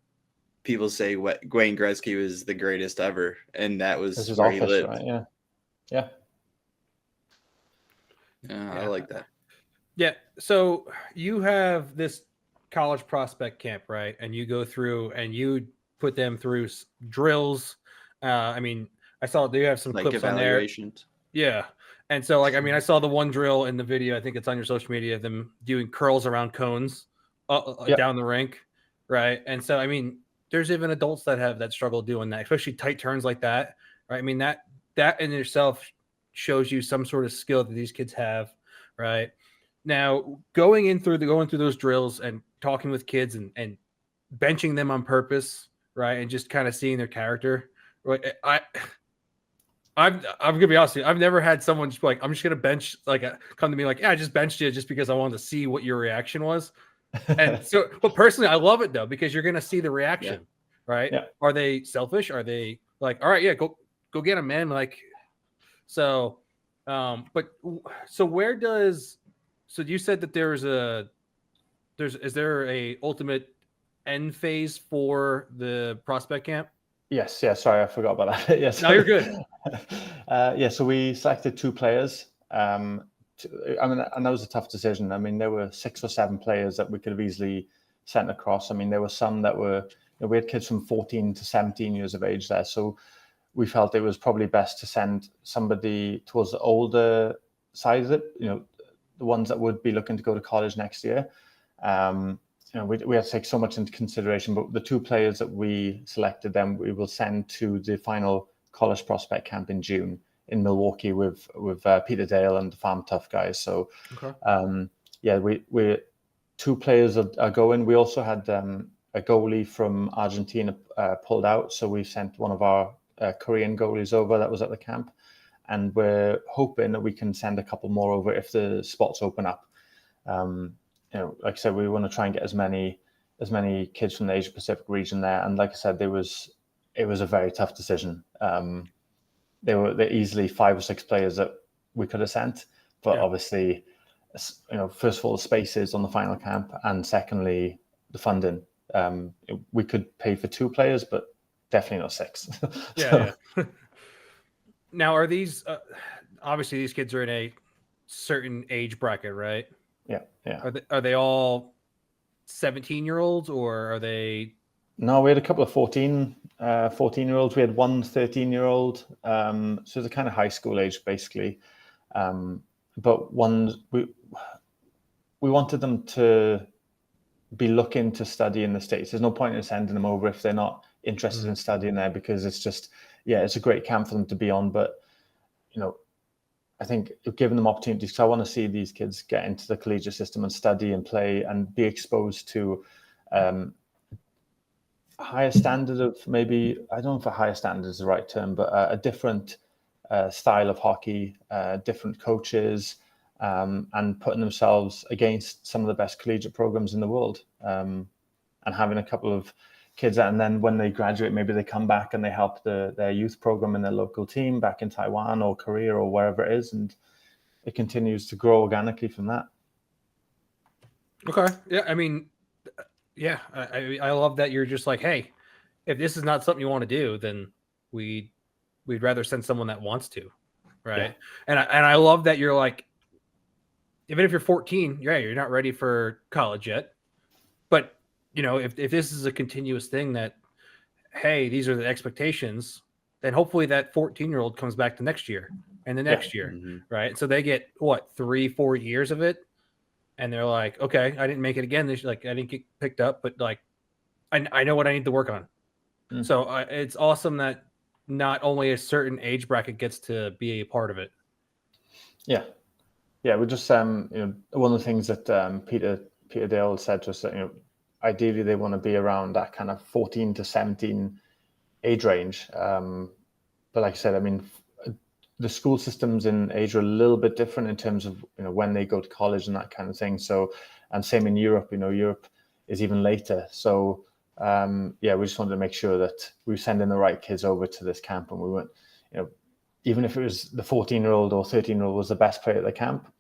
people say Wayne Gretzky was the greatest ever, and that was where he lived. Right? Yeah. I like that. Yeah. So you have this college prospect camp, right? And you go through and you put them through drills. I mean, I saw you have some clips on there. Yeah. And so, I saw the one drill in the video. I think it's on your social media, them doing curls around cones down the rink, right? And so, there's even adults that struggle doing that, especially tight turns like that, right? That in itself shows you some sort of skill that these kids have, right? Now, going through those drills and talking with kids and benching them on purpose, right, and just kind of seeing their character, right? I'm gonna be honest with you. I've never had someone just be like, I'm just gonna bench, like, come to me like, yeah, I just benched you just because I wanted to see what your reaction was. And so, but personally, I love it though, because you're gonna see the reaction, right? Yeah. Are they selfish? Are they like, all right, yeah, go get him, man? Like, so, but so where does, so you said that is there a ultimate end phase for the prospect camp? Yes, yeah. Sorry, I forgot about that. Yes. No, you're good. Yeah, so we selected 2 players. I mean, and that was a tough decision. I mean, there were 6 or 7 players that we could have easily sent across. I mean, there were some that were, we had kids from 14 to 17 years of age there. So we felt it was probably best to send somebody towards the older side of it, the ones that would be looking to go to college next year. We had to take so much into consideration, but the 2 players that we selected, them we will send to the final college prospect camp in June in Milwaukee with Peter Dale and the Farm Tough guys. So, we 2 players are going. We also had a goalie from Argentina pulled out, so we sent one of our Korean goalies over that was at the camp, and we're hoping that we can send a couple more over if the spots open up. Like I said, we want to try and get as many kids from the Asia Pacific region there. And like I said, it was a very tough decision. There were easily 5 or 6 players that we could have sent, but obviously, first of all, the spaces on the final camp, and secondly, the funding. We could pay for 2 players, but definitely not 6. Yeah. Now, are these obviously these kids are in a certain age bracket, right? Yeah. Are they all 17-year-olds, or are they? No, we had a couple of 14-year-olds. We had one 13-year-old. So the kind of high school age, basically. But we wanted them to be looking to study in the States. There's no point in sending them over if they're not interested in studying there, because it's just, it's a great camp for them to be on. But, I think giving them opportunities, because I want to see these kids get into the collegiate system and study and play and be exposed to higher standard of, maybe, I don't know if a higher standard is the right term, but a different style of hockey, different coaches, and putting themselves against some of the best collegiate programs in the world, and having a couple of kids, and then when they graduate, maybe they come back and they help their youth program in their local team back in Taiwan or Korea or wherever it is, and it continues to grow organically from that. Okay. Yeah. I mean, yeah, I love that you're just like, hey, if this is not something you want to do, then we'd rather send someone that wants to, right? Yeah. And I love that you're like, even if you're 14, you're not ready for college yet, but if this is a continuous thing that, hey, these are the expectations, then hopefully that 14-year-old comes back the next year and the next year, right? So they get 3-4 years of it, and they're like, okay, I didn't make it again this, like, I didn't get picked up, but like, I know what I need to work on. So it's awesome that not only a certain age bracket gets to be a part of it. Yeah, we just one of the things that Peter Dale said to us, that ideally they want to be around that kind of 14 to 17 age range. But like I said, I mean, the school systems in Asia are a little bit different in terms of when they go to college and that kind of thing. So, and same in Europe. Europe is even later. So we just wanted to make sure that we were sending the right kids over to this camp, and we weren't, even if it was the 14-year-old or 13-year-old was the best player at the camp,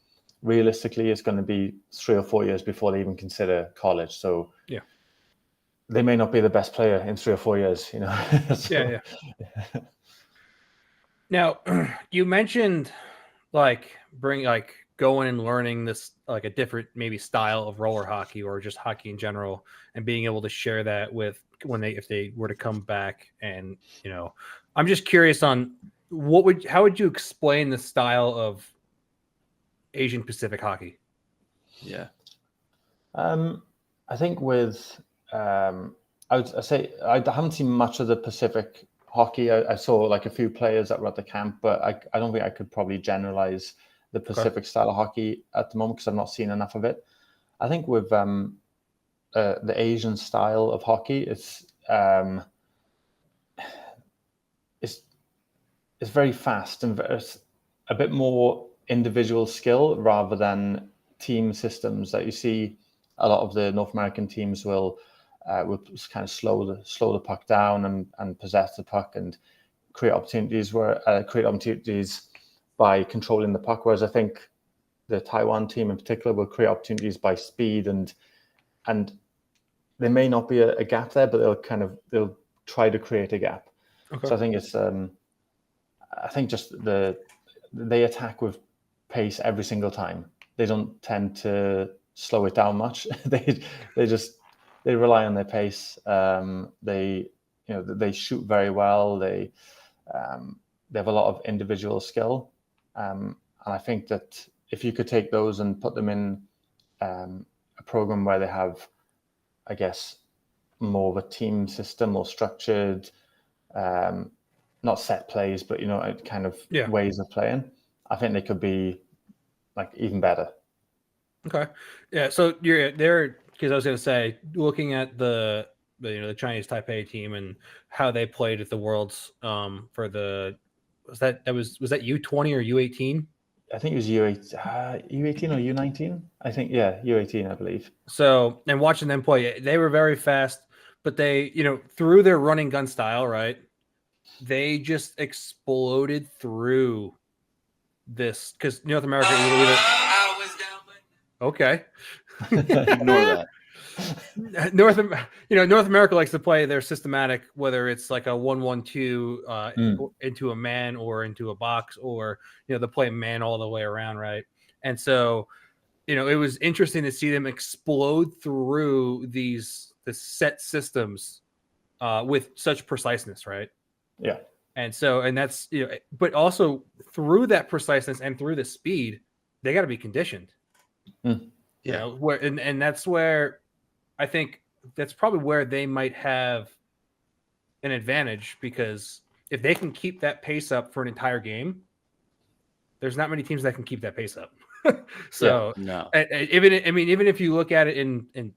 realistically, it's going to be 3 or 4 years before they even consider college. So they may not be the best player in 3 or 4 years, So, Now, you mentioned going and learning this, like, a different maybe style of roller hockey or just hockey in general, and being able to share that with if they were to come back. And I'm just curious on how would you explain the style of Asian Pacific hockey? Yeah. I think with I would say I haven't seen much of the Pacific hockey. I saw like a few players that were at the camp, but I don't think I could probably generalize the Pacific style of hockey at the moment, because I've not seen enough of it. I think with the Asian style of it's very fast and it's a bit more individual skill rather than team systems that you see. A lot of the North American teams will kind of slow the puck down and possess the puck and create opportunities by controlling the puck. Whereas I think the Taiwan team in particular will create opportunities by speed and there may not be a gap there, but they'll try to create a gap. Okay. So I think it's I think just they attack with pace every single time. They don't tend to slow it down much. they rely on their pace. They shoot very well. They have a lot of individual skill, and I think that if you could take those and put them in a program where they have, I guess, more of a team system, more structured, not set plays, but kind of ways of playing, I think they could be like even better. Okay, yeah. So you're there because I was going to say, looking at the Chinese Taipei team and how they played at the Worlds for the was that U20 or U18? I think it was U18 or U19. I think U18, I believe. So, and watching them play, they were very fast, but they through their running gun style, right? They just exploded through this because North America. Okay. Ignore that. North America likes to play their systematic, whether it's like a 1-1-2 into a man or into a box, or they play man all the way around, right? And so, it was interesting to see them explode through the set systems with such preciseness, right? Yeah. And so, and that's but also through that preciseness and through the speed, they got to be conditioned. Where and that's where I think that's probably where they might have an advantage, because if they can keep that pace up for an entire game, there's not many teams that can keep that pace up. So no. Even if you look at it in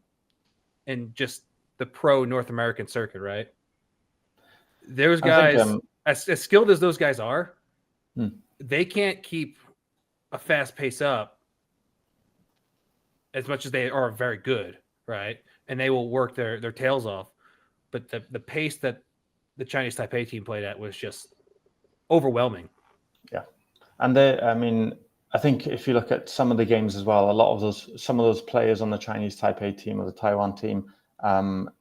just the pro North American circuit, right? Those guys, as skilled as those guys are, they can't keep a fast pace up as much as they are very good, right? And they will work their tails off. But the pace that the Chinese Taipei team played at was just overwhelming. Yeah. And I think if you look at some of the games as well, some of those players on the Chinese Taipei team or the Taiwan team,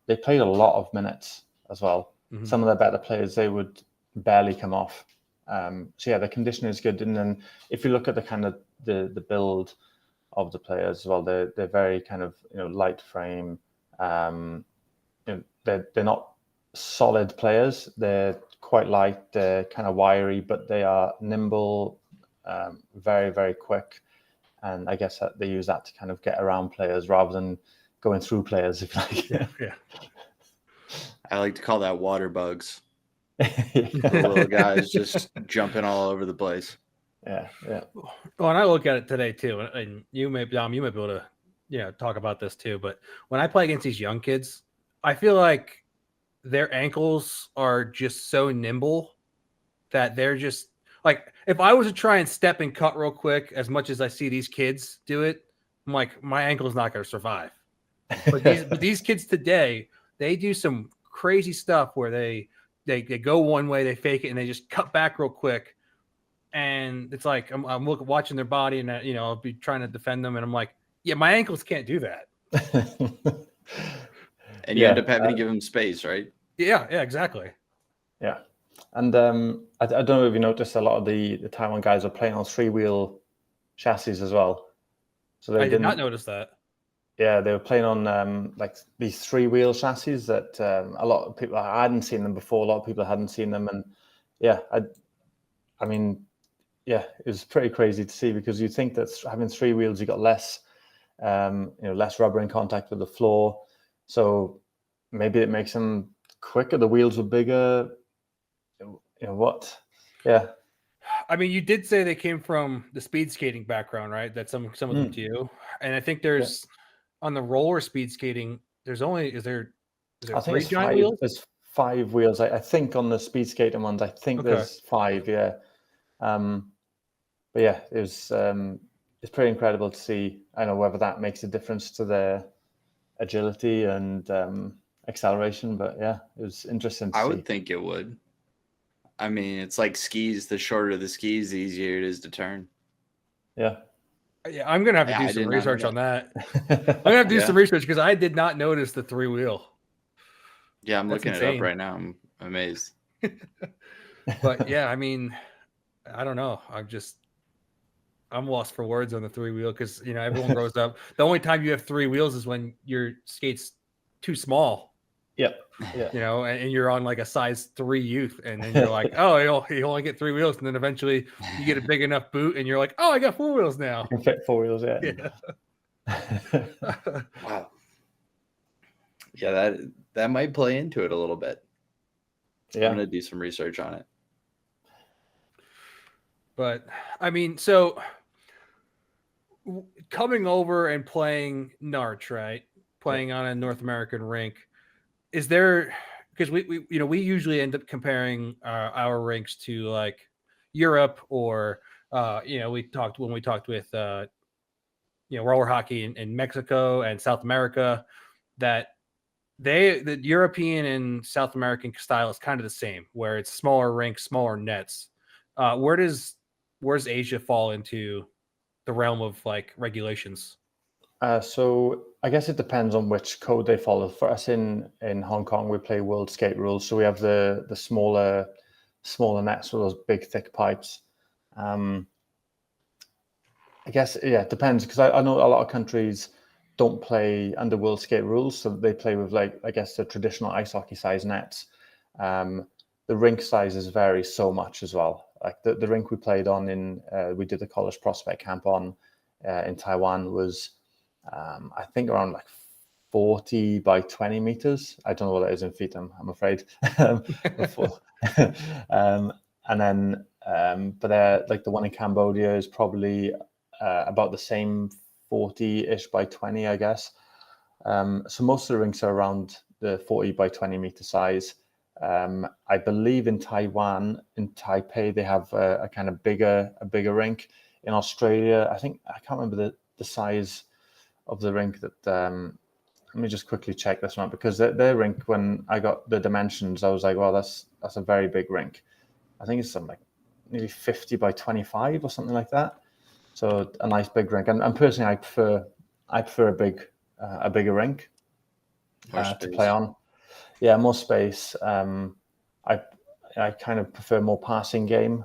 they played a lot of minutes as well. Mm-hmm. Some of the better players, they would barely come off. The conditioning is good. And then if you look at the kind of the build of the players as well, they're very kind of light frame. They're not solid players. They're quite light. They're kind of wiry, but they are nimble, very, very quick. And I guess that they use that to kind of get around players rather than going through players, if you like. Yeah. I like to call that water bugs. The little guys just jumping all over the place. Yeah. Well, and I look at it today too, and you may be able to, talk about this too. But when I play against these young kids, I feel like their ankles are just so nimble that they're just like, if I was to try and step and cut real quick, as much as I see these kids do it, I'm like, my ankle's not going to survive. But these kids today, they do some crazy stuff where they go one way, they fake it, and they just cut back real quick. And it's like I'm watching their body, and I'll be trying to defend them, and I'm like, yeah, my ankles can't do that. And you end up having to give them space, right? Yeah, exactly. Yeah, and I don't know if you noticed, a lot of the Taiwan guys are playing on 3-wheel chassis as well. So I did not notice that. Yeah, they were playing on like these 3-wheel chassis that a lot of people, I hadn't seen them before. A lot of people hadn't seen them, and it was pretty crazy to see, because you think that having 3 wheels, you got less, less rubber in contact with the floor. So maybe it makes them quicker. The wheels were bigger. Yeah. I mean, you did say they came from the speed skating background, right? That some of them do, and I think there's on the roller speed skating. Is there I think 3 giant wheels? There's 5 wheels. I think on the speed skating ones, I think there's 5. Yeah. But yeah, it's pretty incredible to see. I know whether that makes a difference to their agility and acceleration, but yeah, it was interesting to see. I would think it would. I mean, it's like skis. The shorter the skis, the easier it is to turn. Yeah. Yeah, I'm gonna have to do some research on that. I'm gonna have to do some research because I did not notice the 3-wheel. Yeah, I'm looking it up right now. I'm amazed. But yeah, I mean, I don't know. I'm lost for words on the 3-wheel because everyone grows up. The only time you have 3 wheels is when your skate's too small. Yep. Yeah. And you're on like a size 3 youth, and then you're like, oh, you only get 3 wheels, and then eventually you get a big enough boot, and you're like, oh, I got 4 wheels now. You can fit 4 wheels, yeah. Wow. Yeah, that might play into it a little bit. Yeah. I'm gonna do some research on it. But I mean, so coming over and playing Narch, right? Playing on a North American rink. Is there, because we usually end up comparing our rinks to like Europe or when we talked with roller hockey in Mexico and South America, that the European and South American style is kind of the same, where it's smaller rinks, smaller nets. Where's Asia fall into the realm of like regulations? So I guess it depends on which code they follow. For us in Hong Kong, we play World Skate rules, so we have the smaller nets with those big thick pipes. I guess it depends, because I know a lot of countries don't play under World Skate rules, so they play with like I guess the traditional ice hockey size nets. The rink sizes vary so much as well. Like the rink we played on we did the college prospect camp on in Taiwan was. I think around like 40 by 20 meters. I don't know what that is in feet, I'm afraid. And then, but like the one in Cambodia is probably about the same 40-ish by 20, I guess. So most of the rinks are around the 40 by 20 meter size. I believe in Taiwan, in Taipei, they have a kind of bigger rink. In Australia, I can't remember the size of the rink that let me just quickly check this one, because their rink, when I got the dimensions, I was like, well, that's a very big rink. I think it's something like maybe 50 by 25 or something like that. So a nice big rink. And personally, I prefer a bigger rink to play on. Yeah, more space. I kind of prefer more passing game.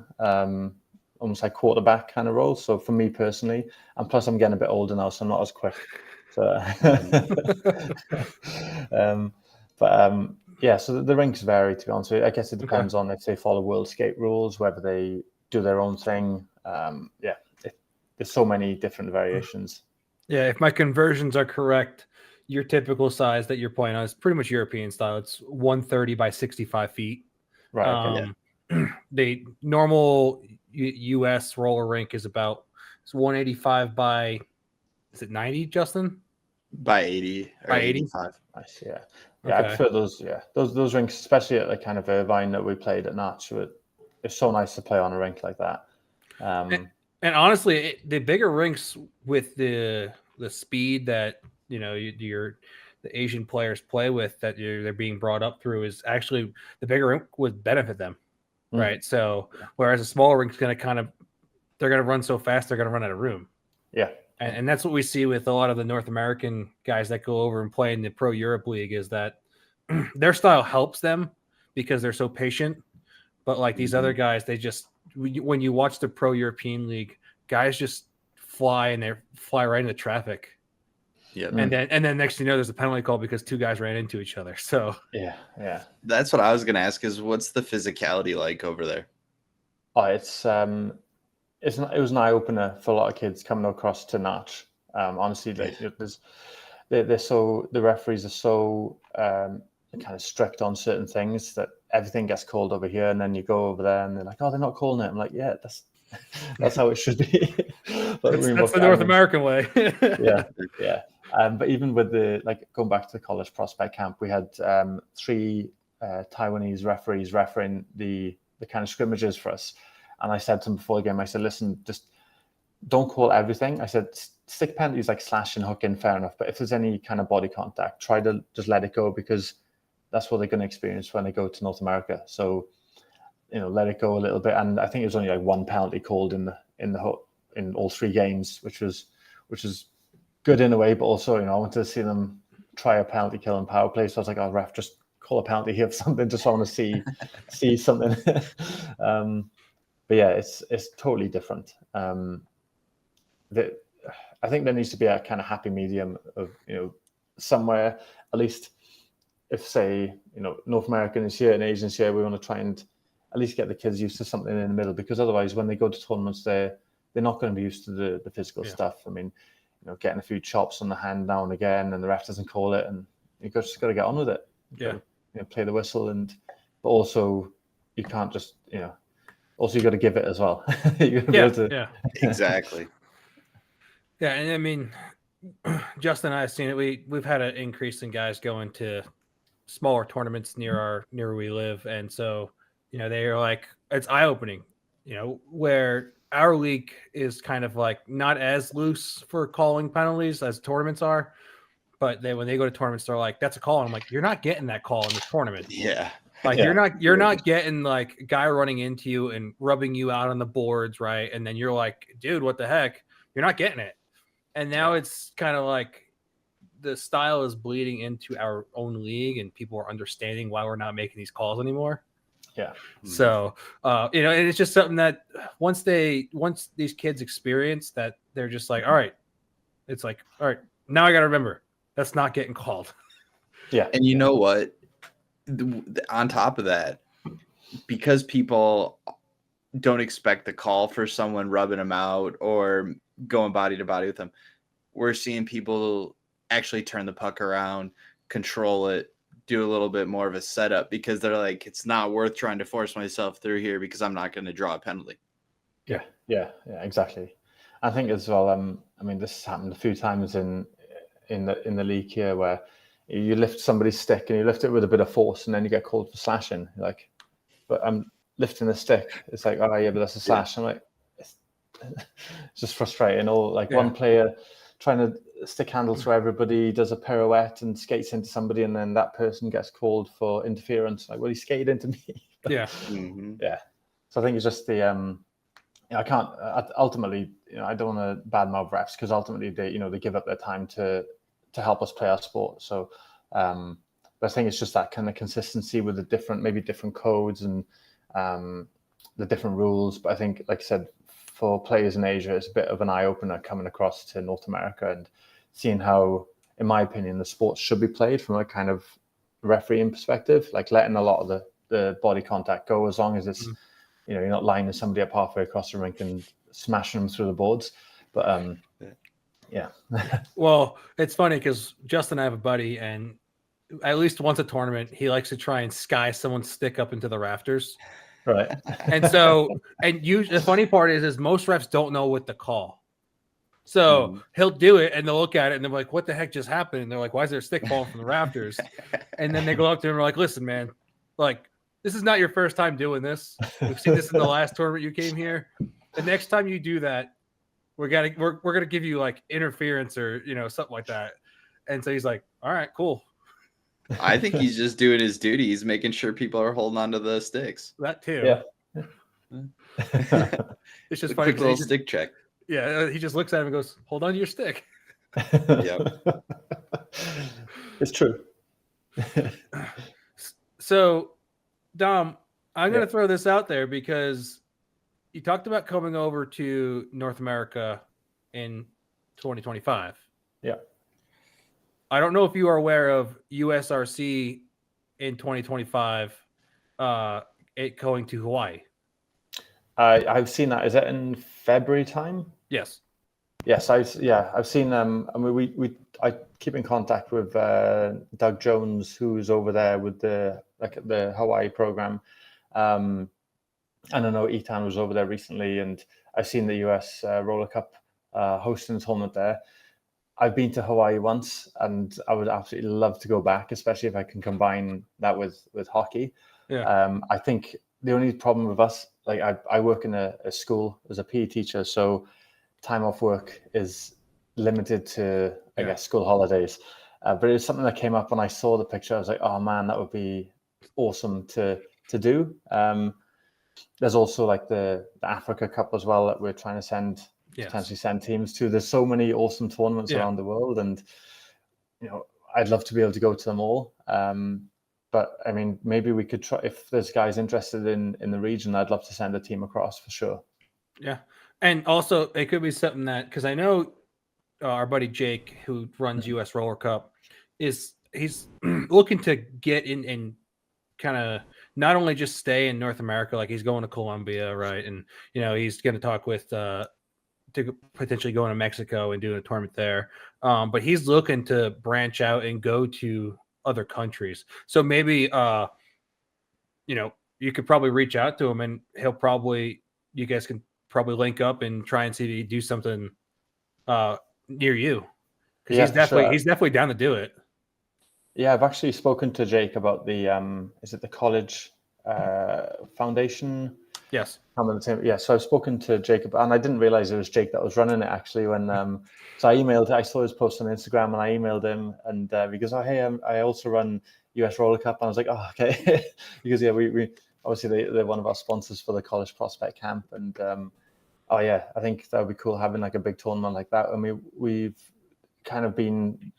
Almost like quarterback kind of role. So for me personally, and plus I'm getting a bit older now, so I'm not as quick. So, so the rinks vary, to be honest with you. I guess it depends on if they follow World Skate rules, whether they do their own thing. There's so many different variations. Yeah, if my conversions are correct, your typical size that you're playing on is pretty much European style. It's 130 by 65 feet. Right. The normal U.S. roller rink is about 185 by, is it 90, Justin? By 80. By 80? 85. Nice, yeah. Yeah, okay. I prefer those. Yeah, those rinks, especially at the kind of Irvine that we played at Natch. It's so nice to play on a rink like that. And honestly, the bigger rinks with the speed that the Asian players play with, that they're being brought up through, is actually the bigger rink would benefit them. Right. So whereas a smaller rink is going to they're going to run so fast, they're going to run out of room. Yeah. And that's what we see with a lot of the North American guys that go over and play in the Pro Europe League, is that their style helps them because they're so patient. But like these other guys, they just, when you watch the Pro European League, guys just fly right into traffic. Yeah. And then next thing you know, there's a penalty call because 2 guys ran into each other. So yeah. That's what I was gonna ask, is what's the physicality like over there? Oh, it was an eye opener for a lot of kids coming across to Natch. Honestly, the referees are so kind of strict on certain things that everything gets called over here, and then you go over there and they're like, oh, they're not calling it. I'm like, yeah, that's how it should be. But that's the North American way. Yeah. But even with going back to the college prospect camp, we had 3 Taiwanese referees refereeing the kind of scrimmages for us. And I said to them before the game, I said, listen, just don't call everything. I said, stick penalties like slashing, hooking, fair enough. But if there's any kind of body contact, try to just let it go, because that's what they're going to experience when they go to North America. So, let it go a little bit. And I think it was only like one penalty called in all 3 games, which was good in a way, but also, I wanted to see them try a penalty kill and power play. So I was like, oh, ref, just call a penalty here for something. Just want to see something. But yeah, it's totally different. I think there needs to be a kind of happy medium of, somewhere, at least if, say, North American is here and Asians here, we want to try and at least get the kids used to something in the middle, because otherwise when they go to tournaments, they're not going to be used to the physical stuff. I mean, getting a few chops on the hand now and again, and the ref doesn't call it, and you just got to get on with it. Play the whistle, but also you can't just, also you got to give it as well. Exactly. Yeah, and I mean, Justin and I have seen it. We've had an increase in guys going to smaller tournaments near where we live, and so they are like, it's eye opening. Where our league is kind of like not as loose for calling penalties as tournaments are, but when they go to tournaments, they're like, that's a call. And I'm like, you're not getting that call in this tournament. Yeah. Like you're not getting like a guy running into you and rubbing you out on the boards, right? And then you're like, dude, what the heck? You're not getting it. And now it's kind of like the style is bleeding into our own league, and people are understanding why we're not making these calls anymore. Yeah. So, and it's just something that once these kids experience that, they're just like, all right, it's like, all right, now I got to remember that's not getting called. Yeah. And you know what? On top of that, because people don't expect the call for someone rubbing them out or going body to body with them, we're seeing people actually turn the puck around, control it, do a little bit more of a setup, because they're like, it's not worth trying to force myself through here because I'm not going to draw a penalty. Yeah, exactly. I think as well, I mean, this has happened a few times in the league here, where you lift somebody's stick and you lift it with a bit of force, and then you get called for slashing. You're like, but I'm lifting the stick. It's like, oh yeah, but that's a slash. I'm like, it's just frustrating. Or like one player trying to stick handle through everybody, does a pirouette and skates into somebody, and then that person gets called for interference. Like, well, he skated into me. Yeah. Yeah. So I think it's just the I can't ultimately, I don't want to badmouth refs, because ultimately they give up their time to help us play our sport. So but I think it's just that kind of consistency with the different codes and the different rules. But I think, like I said, for players in Asia, it's a bit of an eye-opener coming across to North America and seeing how, in my opinion, the sport should be played from a kind of refereeing perspective, like letting a lot of the body contact go, as long as it's, you're not lining somebody up halfway across the rink and smashing them through the boards. But yeah. Well, it's funny because Justin and I have a buddy, and at least once a tournament, he likes to try and sky someone's stick up into the rafters. Right. And so, the funny part is most refs don't know what to call. So he'll do it, and they'll look at it, and they're like, what the heck just happened? And they're like, why is there a stick falling from the rafters? And then they go up to him and are like, listen, man, like, this is not your first time doing this. We've seen this in the last tournament you came here. The next time you do that, we're gonna give you like interference or something like that. And so he's like, all right, cool. I think he's just doing his duty. He's making sure people are holding on to the sticks. That too. Yeah. It's just a funny. Quick little stick check. Yeah, he just looks at him and goes, hold on to your stick. Yep. It's true. So, Dom, I'm going to throw this out there because you talked about coming over to North America in 2025. Yeah. I don't know if you are aware of USRC in 2025 it going to Hawaii. I've seen that. Is that in February time? Yes. Yes, I've seen them. I mean, I keep in contact with Doug Jones, who's over there with the Hawaii program. And I know Etan was over there recently, and I've seen the US Roller Cup hosting a tournament there. I've been to Hawaii once, and I would absolutely love to go back, especially if I can combine that with hockey. Yeah. I think the only problem with us, like I work in a school as a PE teacher, so time off work is limited to, I guess, school holidays. But it was something that came up when I saw the picture. I was like, oh man, that would be awesome to do. There's also like the Africa Cup as well that we're trying to potentially send teams to. There's so many awesome tournaments around the world, and I'd love to be able to go to them all. But I mean, maybe we could try, if there's guys interested in the region, I'd love to send a team across for sure. Yeah. And also it could be something that, because I know our buddy Jake, who runs US Roller Cup, he's looking to get in and kind of not only just stay in North America, like he's going to Colombia, right? And he's going to talk with to potentially going to Mexico and doing a tournament there. But he's looking to branch out and go to other countries. So maybe you could probably reach out to him, and you guys can probably link up and try and see if he do something near you, because he's definitely down to do it. Yeah, I've actually spoken to Jake about the is it the college foundation? Yes. Yeah, so I've spoken to Jake, and I didn't realize it was Jake that was running it actually. When so I saw his post on Instagram, and I emailed him, and he goes, "Oh hey, I also run US Roller Cup," and I was like, "Oh okay," because we obviously they're one of our sponsors for the college prospect camp, and oh yeah, I think that would be cool having like a big tournament like that. I mean, we've kind of been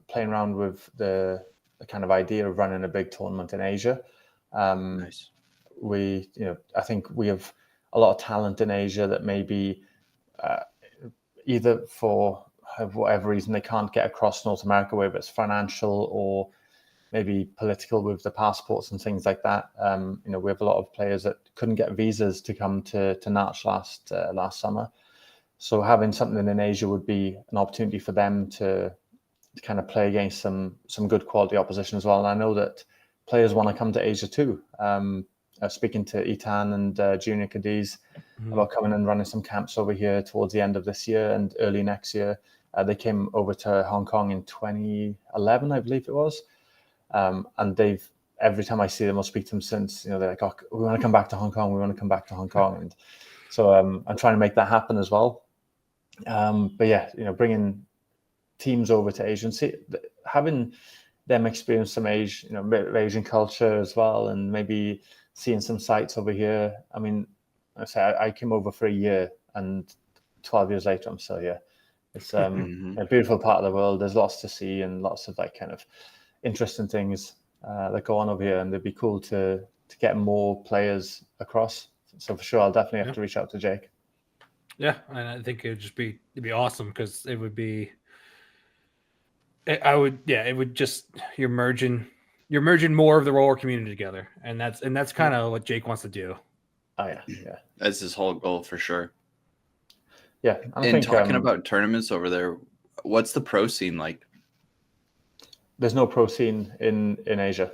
playing around with the kind of idea of running a big tournament in Asia. Nice. I think we have a lot of talent in Asia that maybe either for whatever reason they can't get across North America, whether it's financial or maybe political with the passports and things like that. We have a lot of players that couldn't get visas to come to Natch last summer. So having something in Asia would be an opportunity for them to kind of play against some good quality opposition as well. And I know that players want to come to Asia too. Speaking to Itan and Junior Cadiz about coming and running some camps over here towards the end of this year and early next year. They came over to Hong Kong in 2011, I believe it was. And they've, every time I see them or speak to them since, they're like, "Oh, we want to come back to Hong Kong. We want to come back to Hong Kong." And so I'm trying to make that happen as well. But yeah, bringing teams over to Asia and having them experience some Asian culture as well, and maybe seeing some sites over here. I mean, I came over for a year, and 12 years later, I'm still here. It's a beautiful part of the world. There's lots to see and lots of like kind of interesting things that go on over here, and it'd be cool to get more players across. So for sure, I'll definitely have to reach out to Jake. Yeah, and I think it'd be awesome, because it would be. It would just you're merging more of the roller community together, and that's kind of what Jake wants to do. Oh yeah. That's his whole goal for sure. Yeah, and talking about tournaments over there, what's the pro scene like? There's no pro scene in Asia.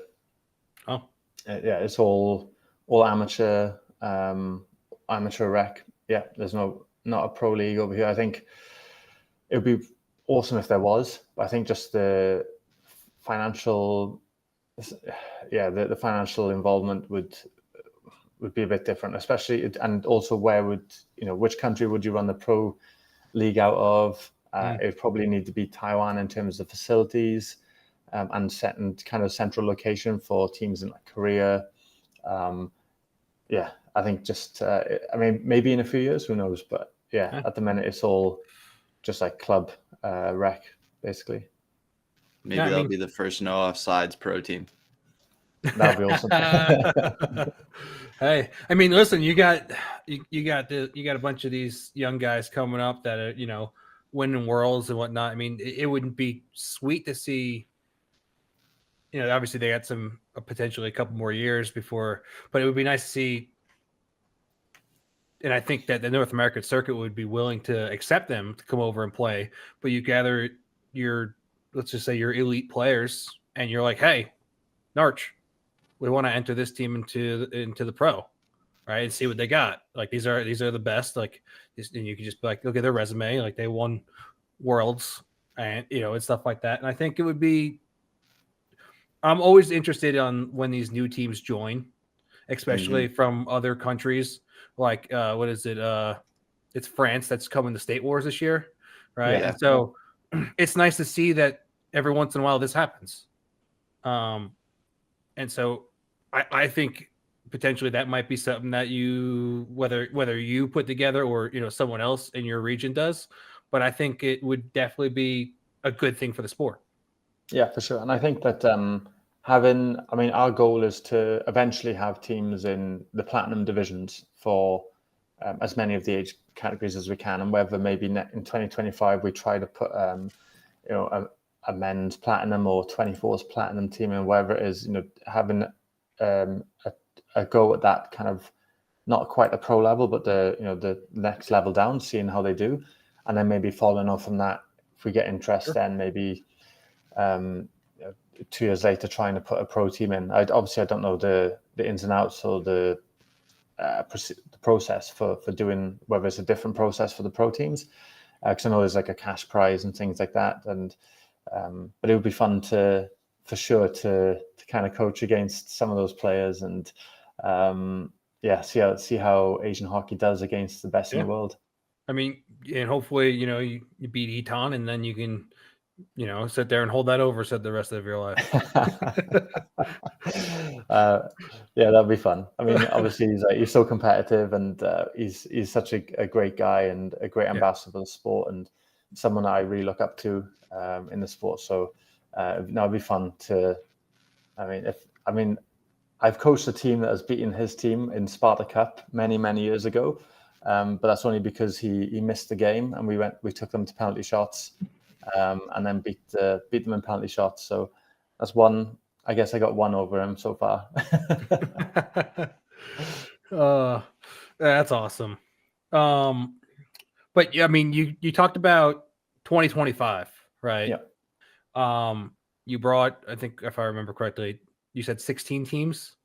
Oh, yeah, it's all amateur, amateur rec. Yeah, there's not a pro league over here. I think it would be awesome if there was, but I think just the financial, the financial involvement would be a bit different, especially, and also which country would you run the pro league out of? It would probably need to be Taiwan in terms of facilities, and set and kind of central location for teams in like Korea. I think just, maybe in a few years, who knows? But at the minute, it's all just like club rec, basically. Maybe that'll be the first no offsides pro team. That'd be awesome. Hey, I mean, listen, you got a bunch of these young guys coming up that are winning worlds and whatnot. I mean, it wouldn't be sweet to see. Obviously they got potentially a couple more years before, but it would be nice to see. And I think that the North American circuit would be willing to accept them to come over and play. But you gather let's just say your elite players, and you're like, "Hey, Narch, we want to enter this team into the pro, right? And see what they got. Like these are the best. Like, and you can just be like, look at their resume. Like they won worlds and and stuff like that. And I think it would be. I'm always interested on when these new teams join, especially from other countries. Like what is it? It's France that's coming to State Wars this year, right? Yeah. And so it's nice to see that every once in a while this happens. And so I think potentially that might be something that you whether you put together or someone else in your region does, but I think it would definitely be a good thing for the sport. Yeah, for sure. And I think that our goal is to eventually have teams in the platinum divisions for as many of the age categories as we can, and whether maybe in 2025 we try to put a men's platinum or 24's platinum team, and wherever it is, having a go at that kind of not quite the pro level, but the next level down, seeing how they do, and then maybe following on from that, if we get interest, Sure. then maybe 2 years later trying to put a pro team in. I don't know the ins and outs or the process for doing, whether it's a different process for the pro teams, because I know there's like a cash prize and things like that, and but it would be fun for sure to kind of coach against some of those players and see how Asian hockey does against the best in the world. I mean, and hopefully you beat Eton, and then you can sit there and hold that over the rest of your life. That'd be fun. I mean, obviously he's so competitive, and he's such a great guy and a great ambassador for the sport, and someone that I really look up to in the sport. So it'd be fun to. I've coached a team that has beaten his team in Sparta Cup many years ago, but that's only because he missed the game, and we took them to penalty shots. And then beat them in penalty shots. So that's one. I guess I got one over him so far. That's awesome. But I mean, you talked about 2025, right? Yeah. You brought, I think, if I remember correctly, you said 16 teams.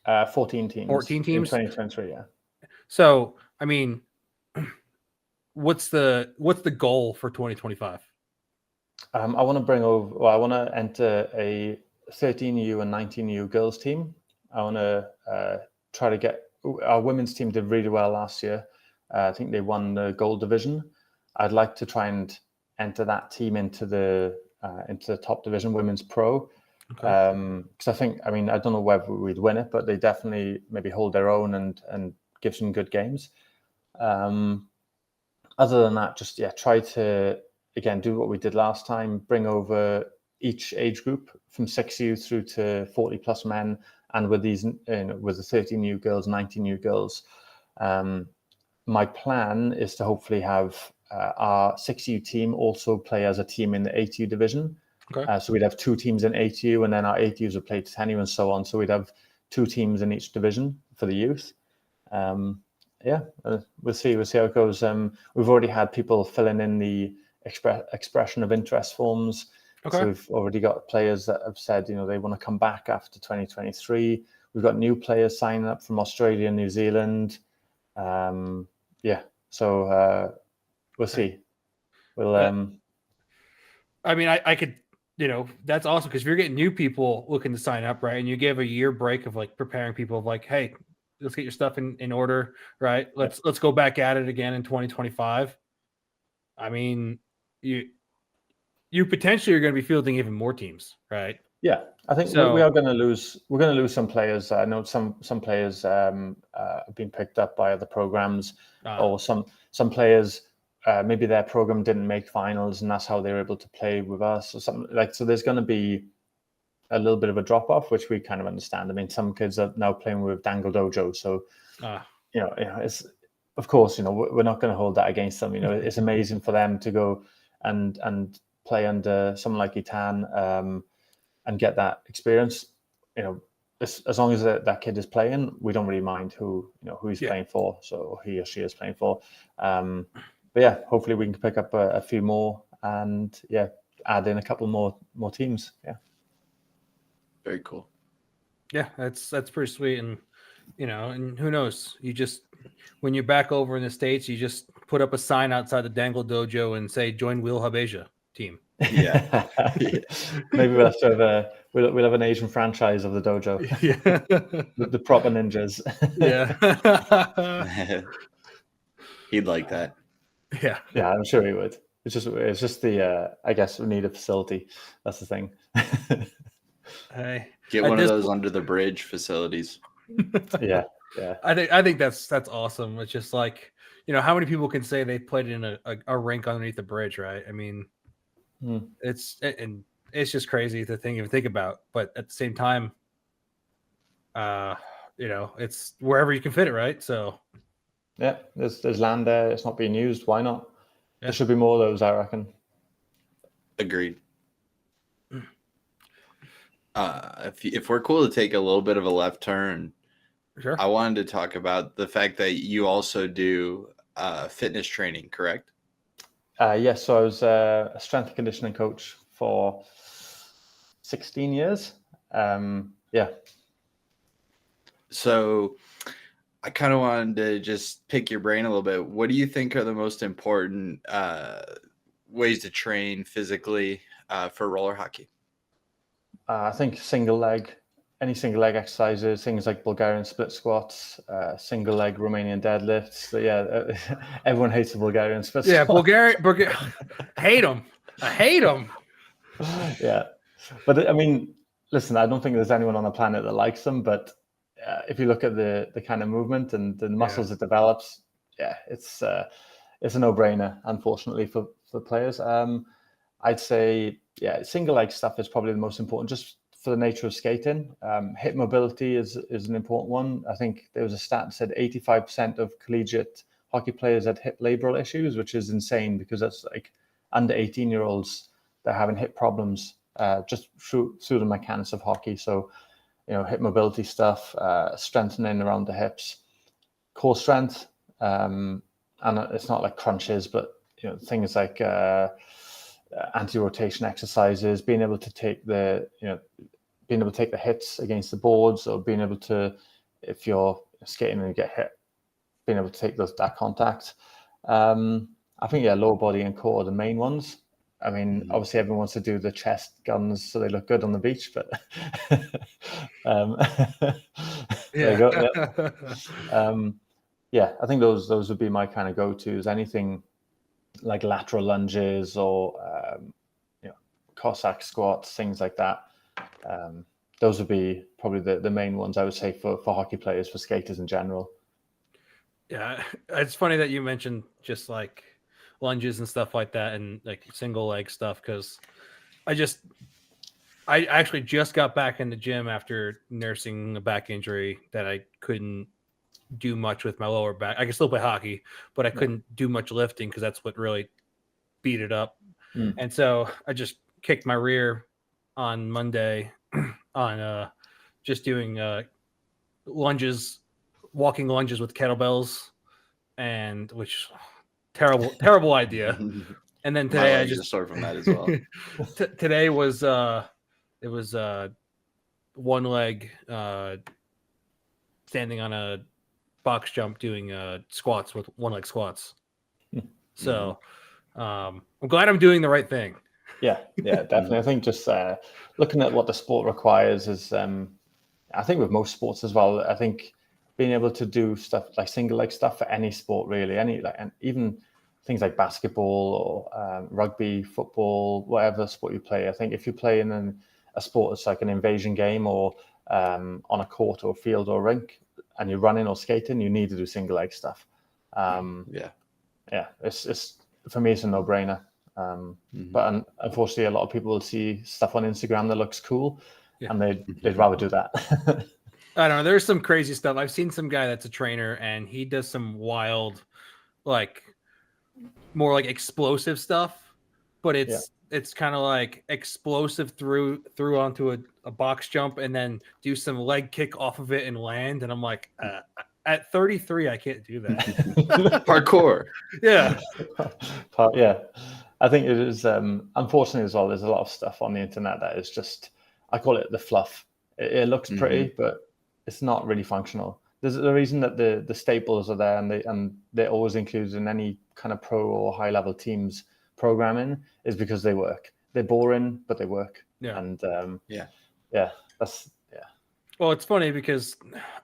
14 teams. 14 teams. In 2023. Yeah. So I mean, what's the goal for 2025? I want to I want to enter a 13U and 19U girls team. I want to try to get our women's team did really well last year. I think they won the gold division. I'd like to try and enter that team into the top division, women's pro. Okay. Because I don't know whether we'd win it, but they definitely maybe hold their own and give some good games. Other than that, just try to again do what we did last time, bring over each age group from 6U through to 40 plus men, and with these with the 13U girls, 19U girls. My plan is to hopefully have our 6U team also play as a team in the 8U division. Okay. So we'd have 2 teams in 8U, and then our 8Us would play to 10U and so on. So we'd have 2 teams in each division for the youth. We'll see how it goes. We've already had people filling in the expression of interest forms. Okay. So we've already got players that have said they want to come back after 2023. We've got new players signing up from Australia and New Zealand. So we'll see. We'll I mean, I could, that's awesome, because if you're getting new people looking to sign up, right, and you give a year break of like preparing people of like, hey, let's get your stuff in order, right? Let's go back at it again in 2025. I mean, you potentially are going to be fielding even more teams, right? Yeah, I think we are going to lose. We're going to lose some players. I know some players have been picked up by other programs, or some players maybe their program didn't make finals, and that's how they were able to play with us, or something like. So there's going to be a little bit of a drop off, which we kind of understand. I mean, some kids are now playing with Dangle Dojo, so it's of course we're not going to hold that against them. It's amazing for them to go and play under someone like Itan. And get that experience, as long as that kid is playing, we don't really mind who he's playing for, so he or she is playing for. But hopefully we can pick up a few more and add in a couple more teams. Yeah, very cool. Yeah, that's pretty sweet, and and who knows? You just when you're back over in the States, you just put up a sign outside the Dangle Dojo and say "Join Wheel Hub Asia team." Yeah. Maybe we'll have to have we'll have an Asian franchise of the dojo. Yeah. The proper ninjas. Yeah. He'd like that. Yeah. Yeah, I'm sure he would. It's just the I guess we need a facility. That's the thing. Hey, Get at one of this those under the bridge facilities. Yeah. I think that's awesome. It's just like, how many people can say they played in a rink underneath the bridge, right? I mean, it's just crazy to think about. But at the same time, it's wherever you can fit it, right? So Yeah, there's land there. It's not being used. Why not? Yeah. There should be more of those, I reckon. Agreed. If we're cool to take a little bit of a left turn, sure. I wanted to talk about the fact that you also do fitness training, correct? Yes, so I was a strength and conditioning coach for 16 years. Yeah. So I kind of wanted to just pick your brain a little bit. What do you think are the most important ways to train physically for roller hockey? I think any single leg exercises, things like Bulgarian split squats, single leg Romanian deadlifts. So yeah, everyone hates the Bulgarian split squats. Yeah, Bulgaria. I hate them. Yeah, but I mean, listen, I don't think there's anyone on the planet that likes them. But if you look at the kind of movement and the muscles it develops, yeah, it's a no-brainer. Unfortunately for players, I'd say single leg stuff is probably the most important, just for the nature of skating. Hip mobility is an important one. I think there was a stat that said 85% of collegiate hockey players had hip labral issues, which is insane because that's like under 18-year-olds that are having hip problems just through the mechanics of hockey. So, hip mobility stuff, strengthening around the hips, core strength, and it's not like crunches, but things like anti-rotation exercises, being able to take the hits against the boards, or being able to, if you're skating and you get hit, being able to take that contact. I think lower body and core are the main ones. I mean, obviously everyone wants to do the chest guns so they look good on the beach, but there you go. Yeah. I think those would be my kind of go-tos. Anything like lateral lunges or Cossack squats, things like that. Those would be probably the main ones I would say for hockey players, for skaters in general. Yeah, it's funny that you mentioned just like lunges and stuff like that, and like single leg stuff, because I actually just got back in the gym after nursing a back injury that I couldn't do much with my lower back. I could still play hockey, but I couldn't do much lifting because that's what really beat it up. And so I just kicked my rear on Monday on just doing lunges, walking lunges with kettlebells, and which terrible idea. And then today I just start from that as well. Today was it was one leg standing on a box jump doing squats with one leg squats. So I'm glad I'm doing the right thing. Yeah, definitely. I think just looking at what the sport requires is, I think with most sports as well, I think being able to do stuff like single leg stuff for any sport really, and even things like basketball or rugby, football, whatever sport you play. I think if you play in a sport that's like an invasion game or on a court or field or rink, and you're running or skating, you need to do single leg stuff. It's for me, it's a no-brainer. But unfortunately, a lot of people will see stuff on Instagram that looks cool, and they'd rather do that. I don't know. There's some crazy stuff. I've seen some guy that's a trainer, and he does some wild, like more like explosive stuff, but it's kind of like explosive through onto a box jump and then do some leg kick off of it and land. And I'm like, at 33, I can't do that. Parkour. Yeah. I think it is, unfortunately as well, there's a lot of stuff on the internet that is just, I call it the fluff. It looks pretty, but it's not really functional. There's the reason that the staples are there and they're always included in any kind of pro or high level teams programming is because they work. they're boring, but they work. Yeah. And that's. Well, it's funny because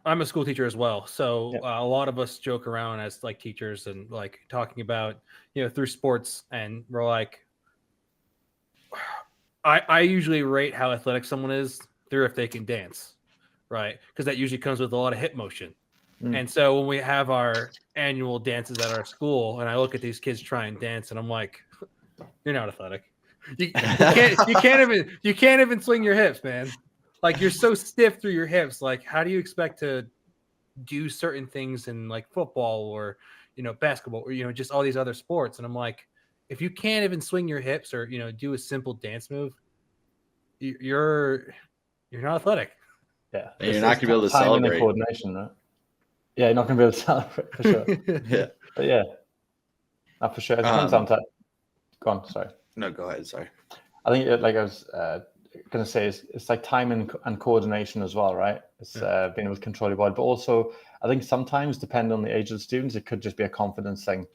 I'm a school teacher as well. So Yep. a lot of us joke around as like teachers and like talking about, through sports, and we're like, I usually rate how athletic someone is through if they can dance, right? Because that usually comes with a lot of hip motion. And so when we have our annual dances at our school, and I look at these kids try and dance, and I'm like, you're not athletic. You can't even swing your hips, man. Like, you're so stiff through your hips. Like, how do you expect to do certain things in like football or, basketball or, just all these other sports? And I'm like, if you can't even swing your hips or, do a simple dance move, you're not athletic. Yeah. And you're not going to be able to celebrate. And coordination, right? Yeah, you're not going to be able to celebrate for sure. Yeah. But yeah, not for sure. It depends on that. Go on, sorry. No, go ahead. Sorry. I think, like I was going to say, it's like time and coordination as well, right? It's being able to control your body, but also I think sometimes, depending on the age of the students, it could just be a confidence thing.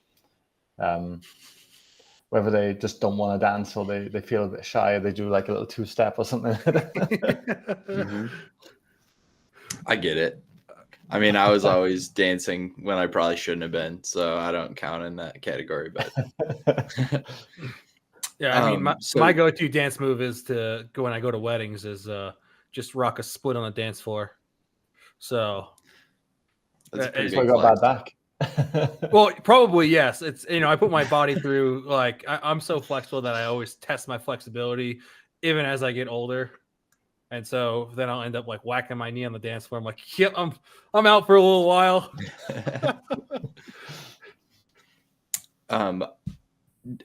Whether they just don't want to dance or they feel a bit shy, or they do like a little 2-step or something. Mm-hmm. I get it. I mean, I was always dancing when I probably shouldn't have been, so I don't count in that category. But yeah, I mean, my go-to dance move is to go when I go to weddings is just rock a split on the dance floor. So that's a pretty I big got flex. bad back. Well, probably yes. It's I put my body through like I'm so flexible that I always test my flexibility even as I get older. And so then I'll end up like whacking my knee on the dance floor. I'm like, yep, I'm out for a little while.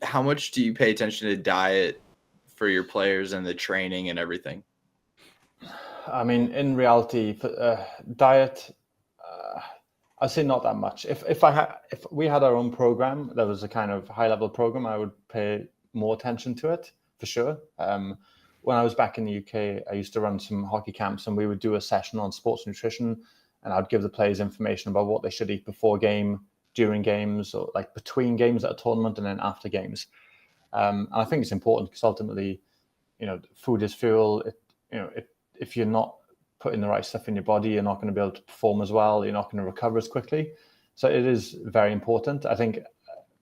How much do you pay attention to diet for your players and the training and everything? I mean, in reality, for, diet, I'd say not that much. If we had our own program that was a kind of high level program, I would pay more attention to it for sure. When I was back in the UK, I used to run some hockey camps, and we would do a session on sports nutrition, and I'd give the players information about what they should eat before game, during games, or like between games at a tournament, and then after games. And I think it's important because ultimately, food is fuel. If you're not putting the right stuff in your body, you're not going to be able to perform as well. You're not going to recover as quickly. So it is very important. I think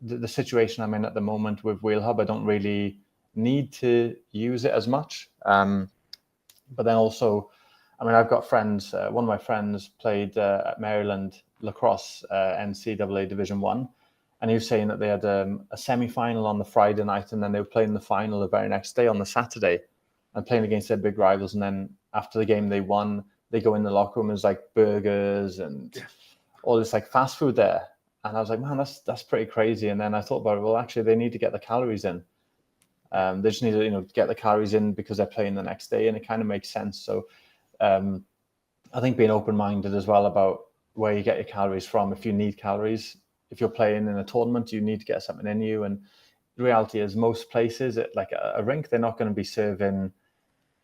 the situation I'm in at the moment with Wheel Hub, I don't really need to use it as much. But then also, I mean, I've got friends. One of my friends played at Maryland lacrosse NCAA Division 1, and he was saying that they had a semi-final on the Friday night, and then they were playing the final the very next day on the Saturday, and playing against their big rivals. And then after the game they won, they go in the locker room, there's like burgers and all this like fast food there. And I was like, man, that's pretty crazy. And then I thought about it. Well, actually, they need to get the calories in. They just need to, get the calories in because they're playing the next day, and it kind of makes sense. So I think being open-minded as well about where you get your calories from. If you need calories, if you're playing in a tournament, you need to get something in you. And the reality is, most places, like a rink, they're not going to be serving,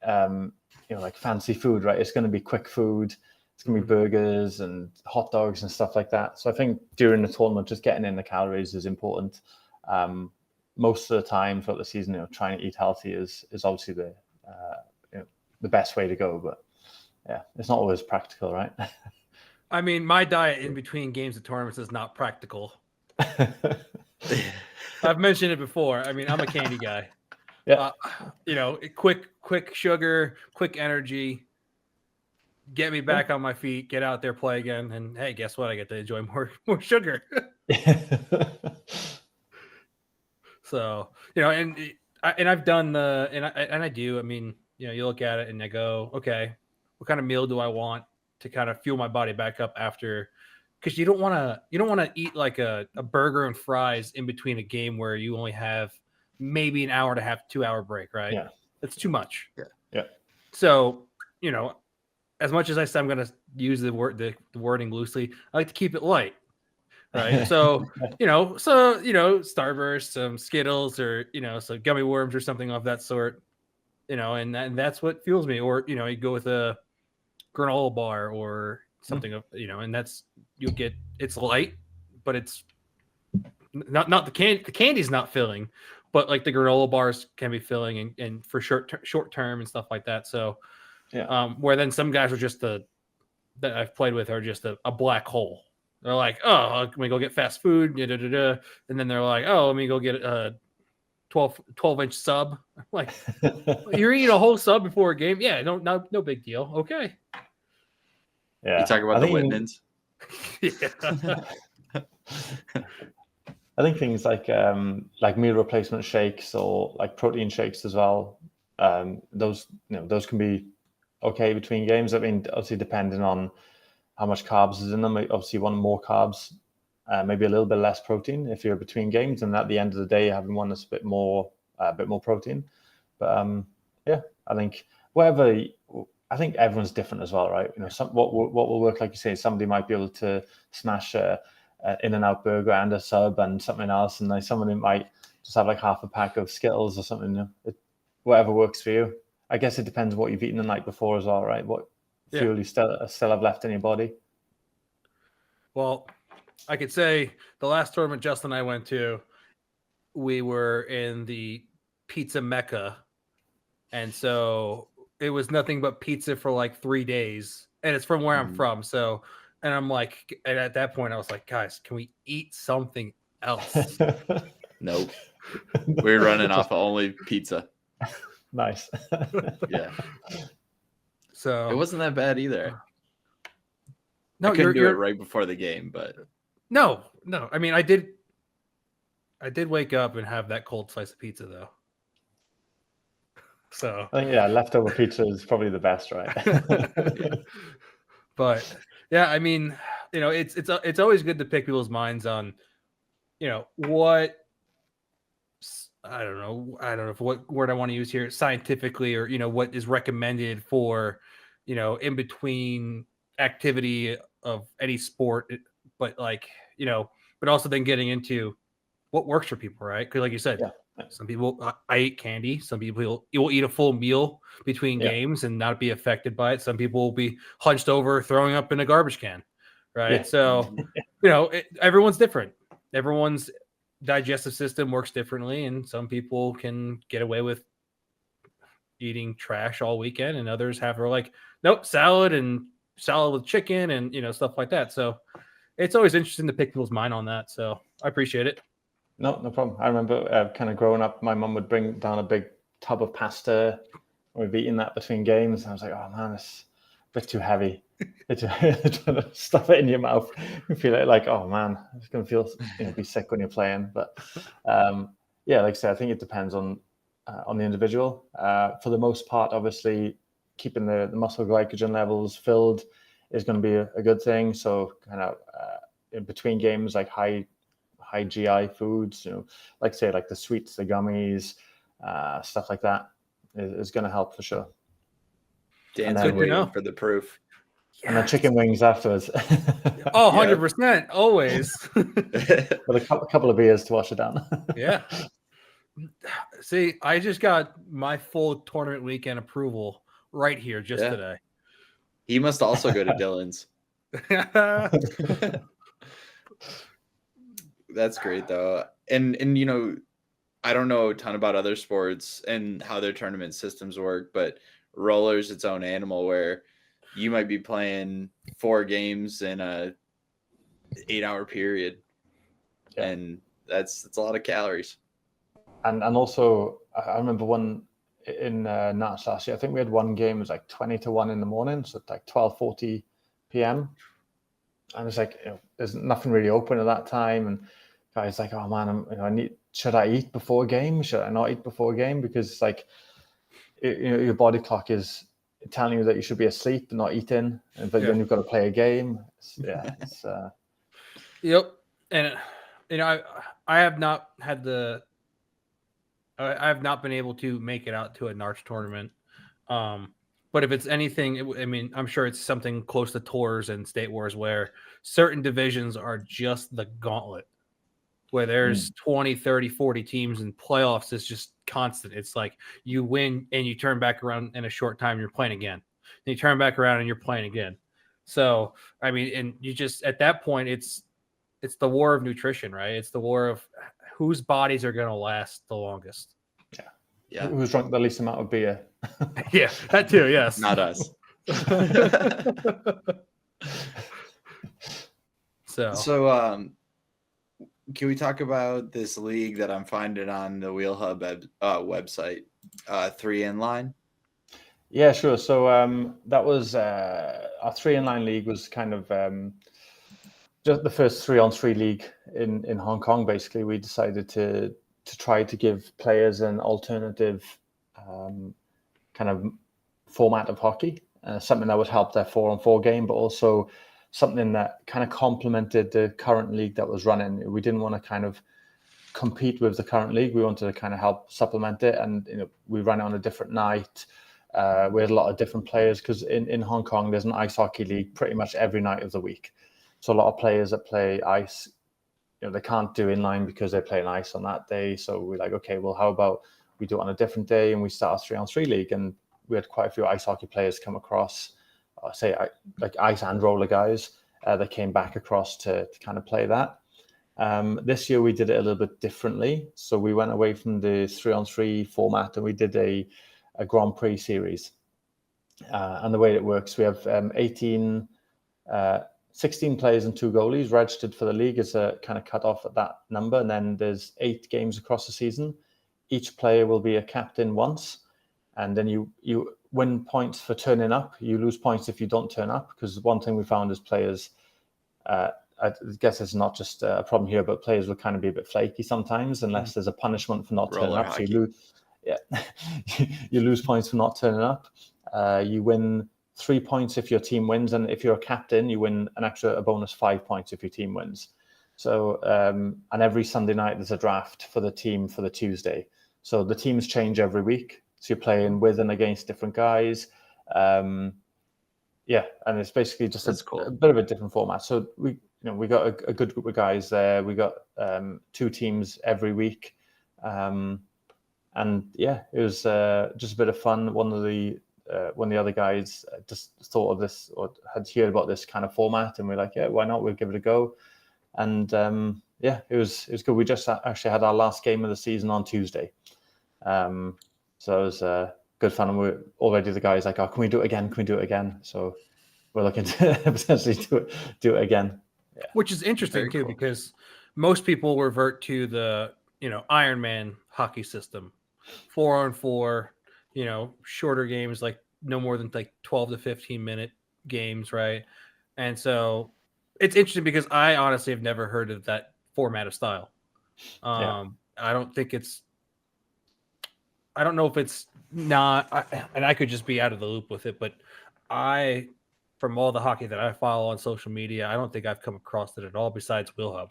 like fancy food, right? It's going to be quick food. It's going to be burgers and hot dogs and stuff like that. So I think during the tournament, just getting in the calories is important. Most of the time throughout the season, trying to eat healthy is obviously the best way to go. But yeah, it's not always practical, right? I mean, my diet in between games and tournaments is not practical. I've mentioned it before. I mean, I'm a candy guy. Yeah. Quick sugar, quick energy. Get me back on my feet. Get out there, play again, and hey, guess what? I get to enjoy more sugar. So and I've done and I do. I mean, you look at it and I go, okay, what kind of meal do I want to kind of fuel my body back up after? Because you don't want to eat like a burger and fries in between a game where you only have maybe an hour and a half, 2 hour break, right? Yeah, that's too much. Yeah. So as much as I said I'm going to use the wording loosely, I like to keep it light, right? So Starburst, some Skittles, or so gummy worms or something of that sort, and that's what fuels me. Or you go with a granola bar or something of and that's it's light, but it's not the candy's not filling. but like the granola bars can be filling and for short term and stuff like that. So, where then some guys are just that I've played with are just a black hole. They're like, oh, let me go get fast food, and then they're like, oh, let me go get a 12-inch sub. I'm like, you're eating a whole sub before a game? Yeah, no big deal. Okay. Yeah. You talk about the Whitmans? Yeah. I think things like meal replacement shakes or like protein shakes as well. Those can be okay between games. I mean, obviously depending on how much carbs is in them. Obviously, you want more carbs, maybe a little bit less protein if you're between games, and at the end of the day, having one that's a bit more protein. But I think I think everyone's different as well, right? What will work, like you say, somebody might be able to smash a In-N-Out burger and a sub and something else, and then somebody might just have like half a pack of Skittles or something. Whatever works for you. I guess it depends what you've eaten the night before as well, right? What fuel you still have left in your body. Well, I could say the last tournament Justin and I went to, we were in the pizza mecca, and so it was nothing but pizza for like 3 days, and it's from where I'm from. So, and I'm like, and at that point I was like, guys, can we eat something else? Nope. We're running off of only pizza. Nice. Yeah. So it wasn't that bad either. No, I couldn't do it right before the game, but no. I mean, I did wake up and have that cold slice of pizza though. So I think leftover pizza is probably the best, right? But yeah, I mean, it's always good to pick people's minds on, what I don't know what word I want to use here scientifically, or what is recommended for in between activity of any sport, but but also then getting into what works for people, right? Because like you said, some people I eat candy, some people will eat a full meal between games and not be affected by it. Some people will be hunched over throwing up in a garbage can, right? So everyone's different. Everyone's digestive system works differently, and some people can get away with eating trash all weekend, and others are like, nope, salad with chicken and stuff like that. So it's always interesting to pick people's mind on that. So I appreciate it. No problem. I remember kind of growing up, my mum would bring down a big tub of pasta. We'd be eating that between games. I was like, oh man, it's a bit too heavy. To stuff it in your mouth. You feel like, oh man, it's going to feel be sick when you're playing. But like I said, I think it depends on the individual. For the most part, obviously, keeping the muscle glycogen levels filled is going to be a good thing. So kind of in between games, like high GI foods, like say like the sweets, the gummies, stuff like that is going to help for sure. Dan's waiting for the proof. Yes. And then chicken wings afterwards. Oh, 100%, always. With a couple of beers to wash it down. Yeah. See, I just got my full tournament weekend approval right here just today. He must also go to Dylan's. That's great though. And I don't know a ton about other sports and how their tournament systems work, but roller's its own animal where you might be playing 4 games in a 8-hour period. Yeah. And that's a lot of calories. And also I remember one in Nats last year, I think we had one game, it was like 20-1 in the morning, so it's like 12:40 p.m. and it's like there's nothing really open at that time, and guys like, oh man, should I eat before a game? Should I not eat before a game? Because it's like your body clock is telling you that you should be asleep and not eating, but then you've got to play a game. Yep. And I have not had I have not been able to make it out to a Narch tournament. But if it's anything, I'm sure it's something close to tours and state wars where certain divisions are just the gauntlet, where there's 20, 30, 40 teams, and playoffs is just constant. It's like you win and you turn back around in a short time, you're playing again. And you turn back around and you're playing again. So, and you just, at that point, it's the war of nutrition, right? It's the war of whose bodies are going to last the longest. Yeah. Who's drunk the least amount of beer? Yeah, that too. Yes. Not us. So, can we talk about this league that I'm finding on the Wheel Hub website, 3 in line? Yeah, sure. So that was our 3 in line league was kind of just the first 3-on-3 league in Hong Kong. Basically, we decided to try to give players an alternative kind of format of hockey, something that would help their 4-on-4 game, but also something that kind of complemented the current league that was running. We didn't want to kind of compete with the current league. We wanted to kind of help supplement it, and we ran it on a different night. We had a lot of different players because in Hong Kong there's an ice hockey league pretty much every night of the week. So a lot of players that play ice, they can't do inline because they're playing ice on that day. So we're like, okay, well, how about we do it on a different day and we start a 3-on-3 league? And we had quite a few ice hockey players come across, like ice and roller guys that came back across to kind of play that. This year we did it a little bit differently. So we went away from the 3-on-3 format and we did a Grand Prix series. And the way it works, we have 16 players and 2 goalies registered for the league as a kind of cut off at that number. And then there's 8 games across the season. Each player will be a captain once. And then you win points for turning up. You lose points if you don't turn up. Because one thing we found is players, I guess it's not just a problem here, but players will kind of be a bit flaky sometimes unless there's a punishment for not turning up. So you lose points for not turning up. You win 3 points if your team wins, and if you're a captain, you win a bonus 5 points if your team wins. So and every Sunday night there's a draft for the team for the Tuesday. So the teams change every week. So you're playing with and against different guys. And it's basically just a bit of a different format. So we got a good group of guys there. We got 2 teams every week. And it was just a bit of fun. One of the other guys just thought of this or had heard about this kind of format, and we're like, yeah, why not? We'll give it a go. And it was good. We just actually had our last game of the season on Tuesday, so it was good fun. And we're already the guys like, oh, can we do it again? Can we do it again? So we're looking to potentially do it again. Yeah. Which is interesting too, because most people revert to the Ironman hockey system, 4-on-4. Shorter games, like no more than like 12 to 15 minute games, right? And so it's interesting because I honestly have never heard of that format of style. I don't know if it's not, and I could just be out of the loop with it, but from all the hockey that I follow on social media, I don't think I've come across it at all besides Wheel Hub.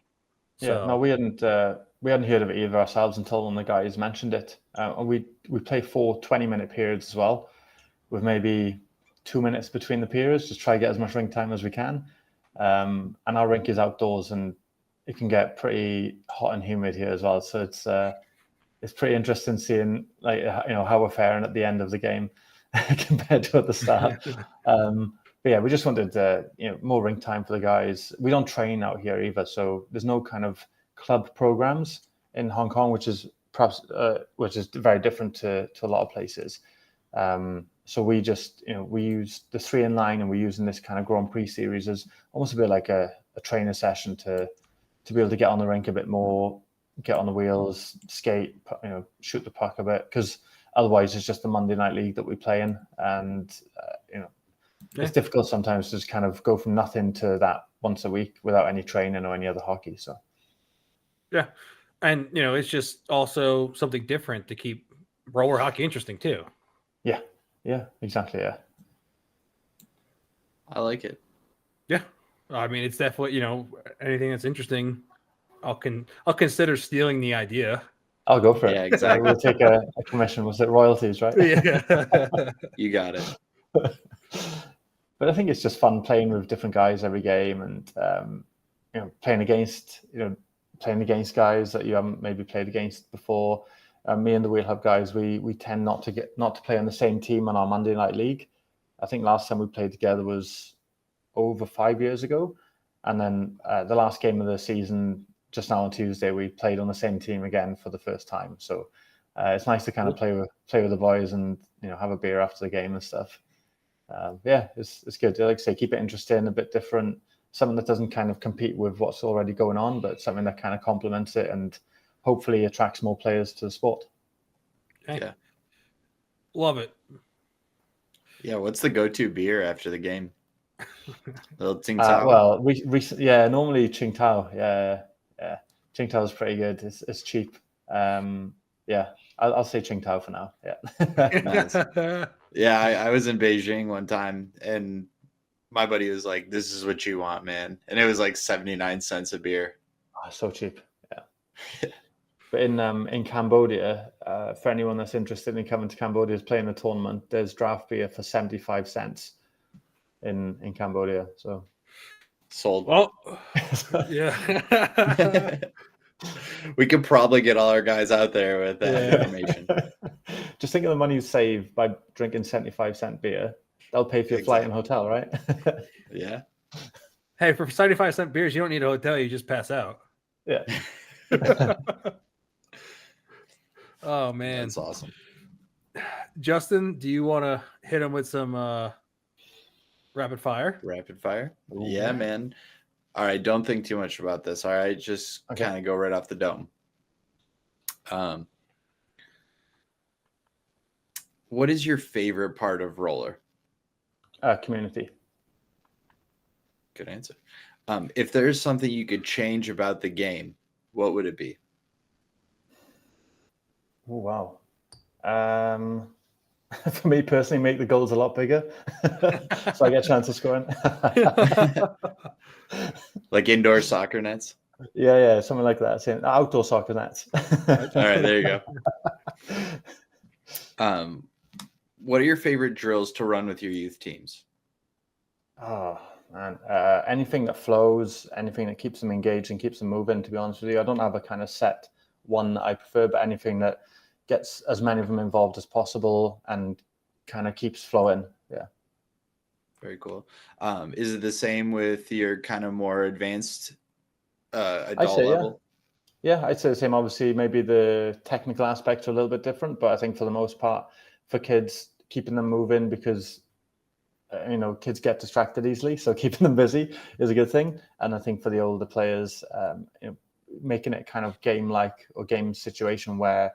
So, no, we hadn't heard of it either ourselves until one of the guys mentioned it. We play 4 20-minute periods as well, with maybe 2 minutes between the periods. Just try to get as much rink time as we can. And our rink is outdoors, and it can get pretty hot and humid here as well. So it's pretty interesting seeing how we're faring at the end of the game compared to at the start. But yeah, we just wanted more rink time for the guys. We don't train out here either, so there's no kind of club programs in Hong Kong, which is very different to a lot of places. So we just we use the 3 in line, and we're using this kind of Grand Prix series as almost a bit like a trainer session to be able to get on the rink a bit more, get on the wheels, skate, shoot the puck a bit, because otherwise it's just the Monday night league that we play in, and it's difficult sometimes to just kind of go from nothing to that once a week without any training or any other hockey. So, yeah. And, it's just also something different to keep roller hockey interesting too. Yeah. Yeah, exactly. Yeah. I like it. Yeah. I mean, it's definitely, anything that's interesting, I'll consider stealing the idea. I'll go for it. Yeah, exactly. We'll take a commission. Was it royalties, right? Yeah. You got it. But I think it's just fun playing with different guys every game, and playing against guys that you haven't maybe played against before. Me and the Wheel Hub guys, we tend not to play on the same team on our Monday night league. I think last time we played together was over 5 years ago, and then the last game of the season just now on Tuesday, we played on the same team again for the first time. So it's nice to kind of play with the boys and have a beer after the game and stuff. It's good. Like I say, keep it interesting, a bit different, something that doesn't kind of compete with what's already going on, but something that kind of complements it and hopefully attracts more players to the sport. Okay. Yeah. Love it. Yeah, what's the go-to beer after the game? Little Tsingtao. Well, normally Tsingtao. Yeah. Tsingtao is pretty good. It's cheap. I'll say Tsingtao for now. Yeah. Nice. Yeah, I was in Beijing one time, and my buddy was like, "This is what you want, man," and it was like 79 cents a beer. Oh, so cheap. Yeah. But in Cambodia, for anyone that's interested in coming to Cambodia to play in the tournament, there's draft beer for 75 cents in Cambodia. So Sold. Well, yeah. We could probably get all our guys out there with that information. Just think of the money you save by drinking 75-cent beer. They'll pay for your flight and hotel, right? Yeah. Hey, for 75-cent beers, you don't need a hotel. You just pass out. Yeah. Oh, man. That's awesome. Justin, do you want to hit him with some rapid fire? Rapid fire? Ooh. Yeah, man. All right. Don't think too much about this. All right. Just kind of go right off the dome. What is your favorite part of roller? Community. Good answer. If there's something you could change about the game, what would it be? Oh, wow. For me personally, make the goals a lot bigger so I get a chance of scoring. Like indoor soccer nets? Yeah, something like that. Same outdoor soccer nets. All right, there you go. What are your favorite drills to run with your youth teams? Oh, man. Anything that flows, anything that keeps them engaged and keeps them moving, to be honest with you. I don't have a kind of set one that I prefer, but anything that gets as many of them involved as possible and kind of keeps flowing. Yeah. Very cool. Is it the same with your kind of more advanced adult level? Yeah, I'd say the same. Obviously, maybe the technical aspects are a little bit different, but I think for the most part, for kids, keeping them moving because, kids get distracted easily. So keeping them busy is a good thing. And I think for the older players, making it kind of game-like or game situation where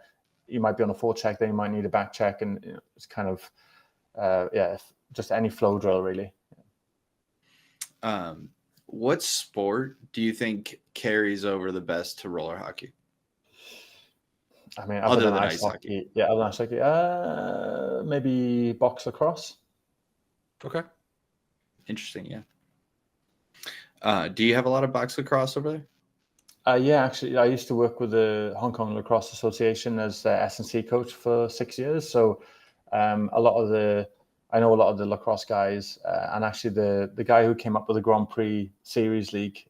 you might be on a forecheck, then you might need a back check, and it's kind of just any flow drill really. What sport do you think carries over the best to roller hockey? I mean, other than ice hockey. Yeah, other than ice hockey, maybe box lacrosse. Okay. Interesting. Yeah. Do you have a lot of box lacrosse over there? Yeah, actually, I used to work with the Hong Kong Lacrosse Association as S&C coach for 6 years. So I know a lot of the lacrosse guys, and actually the guy who came up with the Grand Prix Series League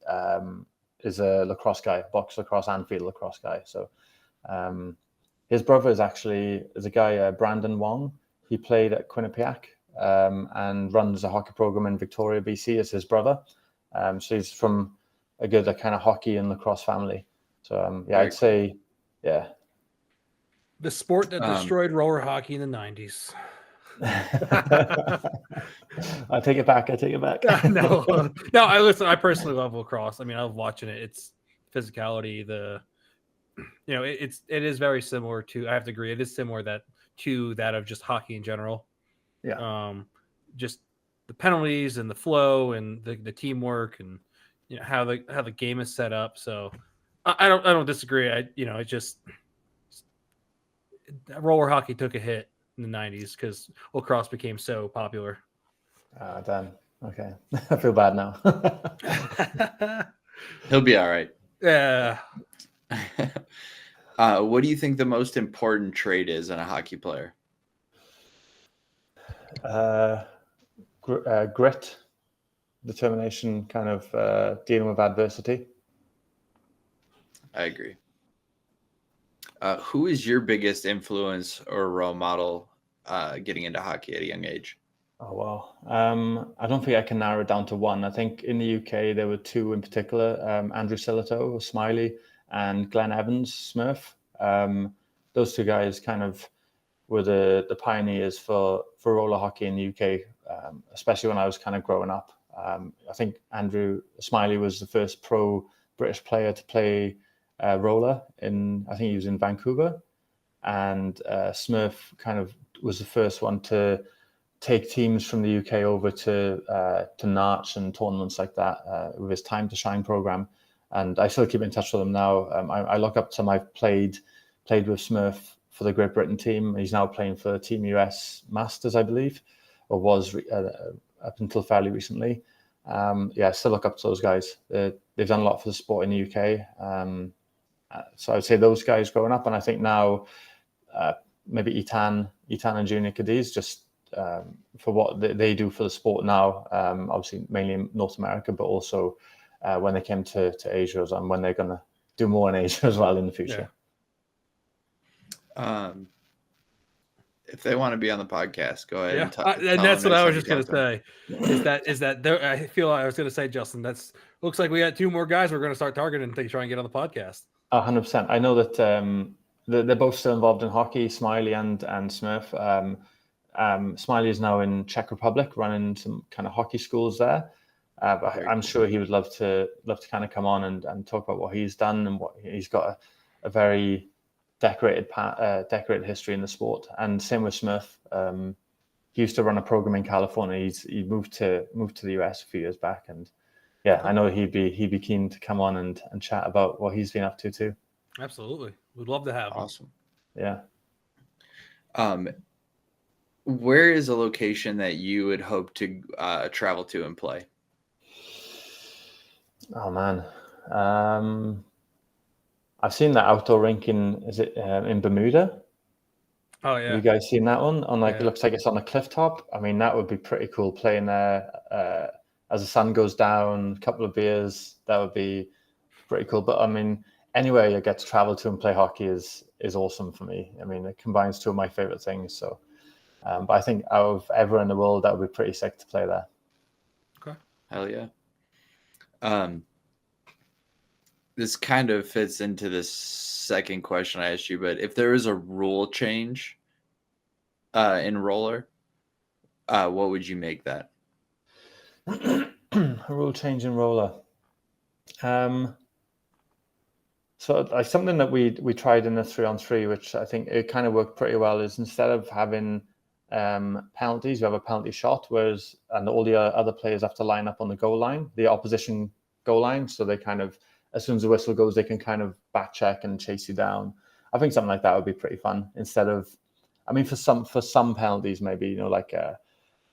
is a lacrosse guy, box lacrosse and field lacrosse guy. So his brother is a guy, Brandon Wong. He played at Quinnipiac and runs a hockey program in Victoria, BC. As his brother. So he's from a good kind of hockey and lacrosse family. So I'd say, yeah. The sport that destroyed roller hockey in the 90s. I take it back. No, listen. I personally love lacrosse. I mean, I love watching it. It's physicality. It is very similar to. I have to agree. It is similar to that of just hockey in general. Yeah. Just the penalties and the flow and the teamwork and how the game is set up. So I don't disagree. It just roller hockey took a hit in the 90s because lacrosse became so popular. Damn. Okay. I feel bad now. He'll be all right. Yeah. What do you think the most important trait is in a hockey player? Grit, determination, kind of dealing with adversity. I agree. Who is your biggest influence or role model getting into hockey at a young age? Oh, wow. I don't think I can narrow it down to one. I think in the UK, there were two in particular, Andrew Sillitoe, Smiley, and Glenn Evans, Smurf. Those two guys kind of were the pioneers for roller hockey in the UK, especially when I was kind of growing up. I think Andrew Smiley was the first pro British player to play roller I think he was in Vancouver. And Smurf kind of was the first one to take teams from the UK over to Narch and tournaments like that with his Time to Shine program. And I still keep in touch with him now. I look up to him. I've played with Smurf for the Great Britain team. He's now playing for Team US Masters, I believe, or was up until fairly recently. I still look up to those guys. They've done a lot for the sport in the UK. So I would say those guys growing up, and I think now maybe Itan and Junior Cadiz, just for what they do for the sport now, obviously mainly in North America, but also when they came to Asia, and when they're going to do more in Asia as well in the future. Yeah. If they want to be on the podcast, go ahead. And that's what I was just going to say. Is that there, I feel like I was going to say, Justin, looks like we got two more guys we're going to start targeting to try and get on the podcast. 100%. I know that they're both still involved in hockey, Smiley and Smurf. Smiley is now in Czech Republic running some kind of hockey schools there. But I'm sure he would love to kind of come on and talk about what he's done, and what he's got a very decorated history in the sport. And same with Smurf. He used to run a program in California. He moved to the US a few years back, and I know he'd be keen to come on and chat about what he's been up to too. Absolutely, we'd love to have him. Awesome. Yeah. Where is a location that you would hope to travel to and play? Oh man, I've seen that outdoor rink in Bermuda. Oh yeah. Have you guys seen that one? It looks like it's on a cliff top. I mean, that would be pretty cool playing there as the sun goes down. A couple of beers, that would be pretty cool. But I mean, anywhere you get to travel to and play hockey is awesome for me. I mean, it combines two of my favorite things. So, but I think out of everywhere in the world, that would be pretty sick to play there. Okay, hell yeah. This kind of fits into this second question I asked you, but if there is a rule change in roller, what would you make that? A rule change in roller. So something that we tried in the 3-on-3, which I think it kind of worked pretty well, is instead of having penalties, you have a penalty shot, and all the other players have to line up on the goal line, the opposition goal line, so they kind of, as soon as the whistle goes, they can kind of back check and chase you down. I think something like that would be pretty fun. Instead of, I mean, for some penalties, maybe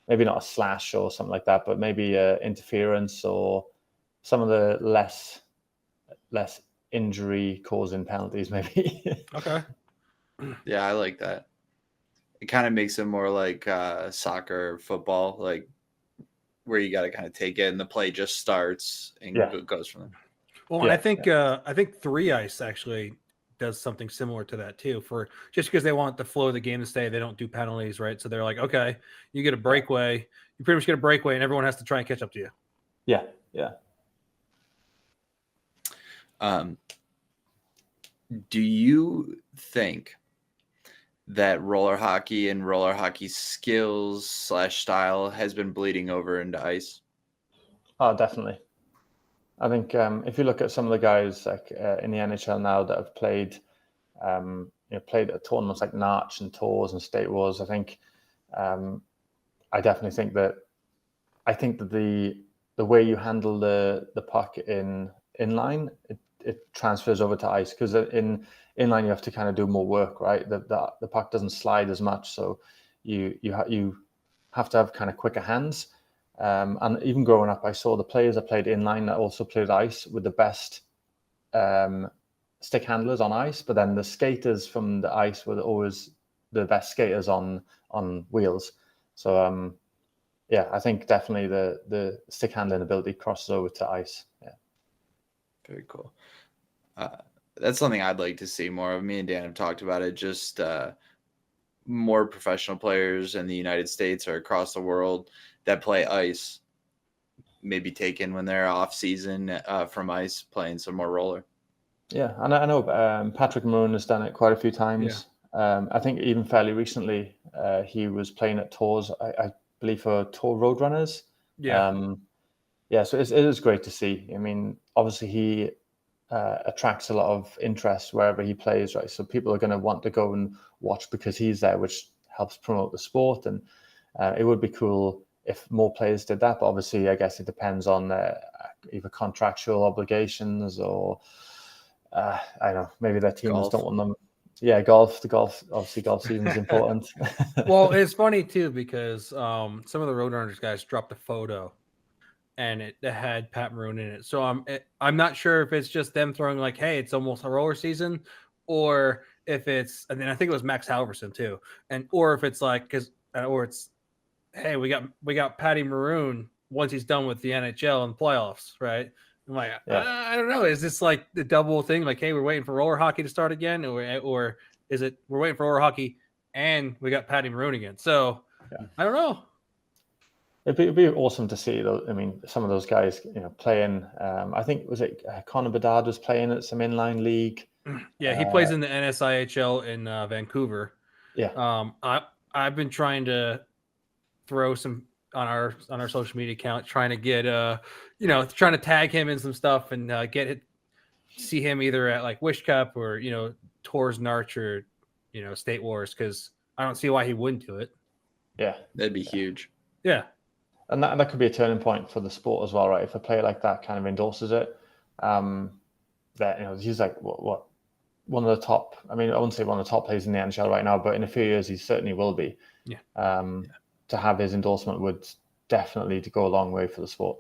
maybe not a slash or something like that, but maybe interference or some of the less injury causing penalties, maybe. Okay. Yeah, I like that. It kind of makes it more like soccer, football, like where you got to kind of take it and the play just starts and goes from there. Well, and I think 3 Ice actually does something similar to that too. For just because they want the flow of the game to stay, they don't do penalties, right? So they're like, okay, you get a breakaway, you pretty much get a breakaway, and everyone has to try and catch up to you. Yeah. Do you think that roller hockey and roller hockey skills / style has been bleeding over into ice? Oh, definitely. I think if you look at some of the guys like in the NHL now that have played at tournaments like Narch and Tours and State Wars, I think I definitely think that the way you handle the puck in inline, it transfers over to ice, because in inline you have to kind of do more work, right? The puck doesn't slide as much, so you have to have kind of quicker hands. And even growing up, I saw the players that played inline that also played ice with the best stick handlers on ice, but then the skaters from the ice were always the best skaters on wheels. So I think definitely the stick handling ability crosses over to ice. Yeah. Very cool. That's something I'd like to see more of. Me and Dan have talked about it. Just more professional players in the United States or across the world that play ice maybe taken when they're off season from ice, playing some more roller. Yeah, and I know Patrick Maroon has done it quite a few times. I think even fairly recently, he was playing at tours, I believe, for Tour Roadrunners. Yeah, so it is great to see. I mean, obviously he attracts a lot of interest wherever he plays, right? So people are going to want to go and watch because he's there, which helps promote the sport. And it would be cool if more players did that. But obviously, I guess it depends on either contractual obligations or I don't know, maybe their teams don't want them. Yeah, golf. Obviously, golf season is important. Well, it's funny too because some of the Roadrunners guys dropped a photo, and it had Pat Maroon in it. So I'm not sure if it's just them throwing like, "Hey, it's almost a roller season," or if it's, and then I think it was Max Halverson too, or if it's like or it's, "Hey, we got Patty Maroon once he's done with the NHL and playoffs," right? I'm like, I don't know. Is this like the double thing? Like, hey, we're waiting for roller hockey to start again, or is it we're waiting for roller hockey and we got Patty Maroon again? So I don't know. It'd be awesome to see, though. I mean, some of those guys, playing. I think was it Connor Bedard was playing at some inline league. Yeah, he plays in the NSIHL in Vancouver. Yeah. I've been trying to throw some on our social media account, trying to get trying to tag him in some stuff and see him either at like Wish Cup or Tours Narch or State Wars, because I don't see why he wouldn't do it. Yeah, that'd be huge. Yeah, and that could be a turning point for the sport as well, right? If a player like that kind of endorses it, that he's like what one of the top. I mean, I wouldn't say one of the top players in the NHL right now, but in a few years he certainly will be. Yeah. To have his endorsement would definitely to go a long way for the sport.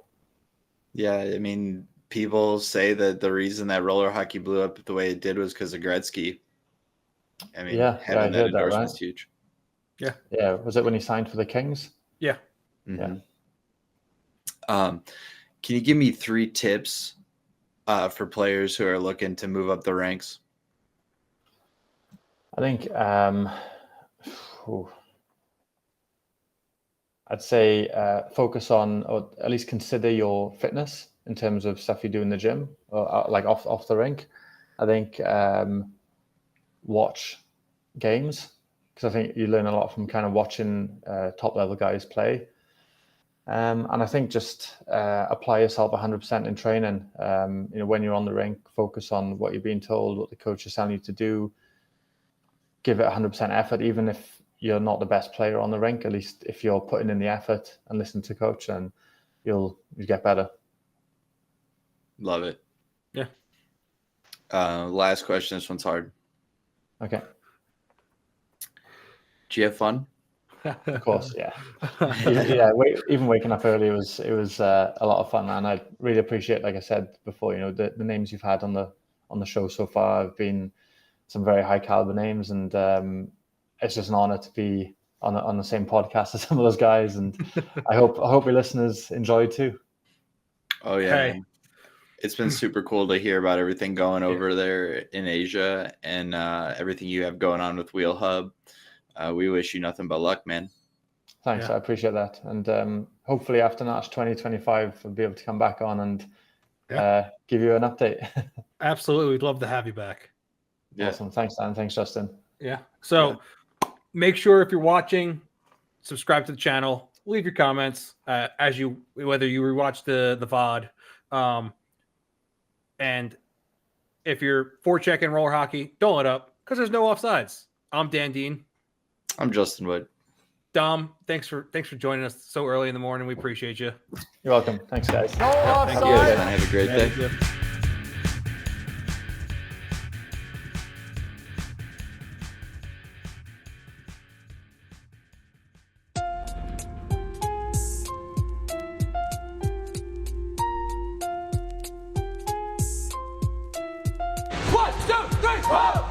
Yeah, I mean, people say that the reason that roller hockey blew up the way it did was because of Gretzky. I mean, having that endorsement is huge. Yeah. Yeah. Was it when he signed for the Kings? Yeah. Mm-hmm. Yeah. Can you give me 3 tips for players who are looking to move up the ranks? I think I'd say focus on, or at least consider your fitness in terms of stuff you do in the gym or like off the rink. I think watch games, because I think you learn a lot from kind of watching top level guys play. And I think just apply yourself 100% in training. When you're on the rink, focus on what you're being told, what the coach is telling you to do. Give it 100% effort, even if you're not the best player on the rink. At least if you're putting in the effort and listen to coach, then you'll get better. Love it. Yeah. Last question. This one's hard. Okay. Do you have fun? Of course, yeah. Even waking up early was a lot of fun, and I really appreciate, like I said before, the names you've had on the show so far have been some very high caliber names, and it's just an honor to be on the same podcast as some of those guys, and I hope your listeners enjoyed too. Oh yeah. Hey. It's been super cool to hear about everything going over there in Asia and everything you have going on with Wheel Hub. We wish you nothing but luck, man. Thanks. Yeah. I appreciate that. And hopefully after March 2025, I'll be able to come back on and give you an update. Absolutely. We'd love to have you back. Yeah. Awesome. Thanks, Dan. Thanks, Justin. Yeah. So make sure if you're watching, subscribe to the channel, leave your comments whether you rewatch the VOD. And if you're forechecking roller hockey, don't let up, because there's no offsides. I'm Dan Dean. I'm Justin Wood. Dom, thanks for joining us so early in the morning. We appreciate you. You're welcome. Thanks, guys. No offsides. Thank you, guys. Have a great day. One, two, three, four!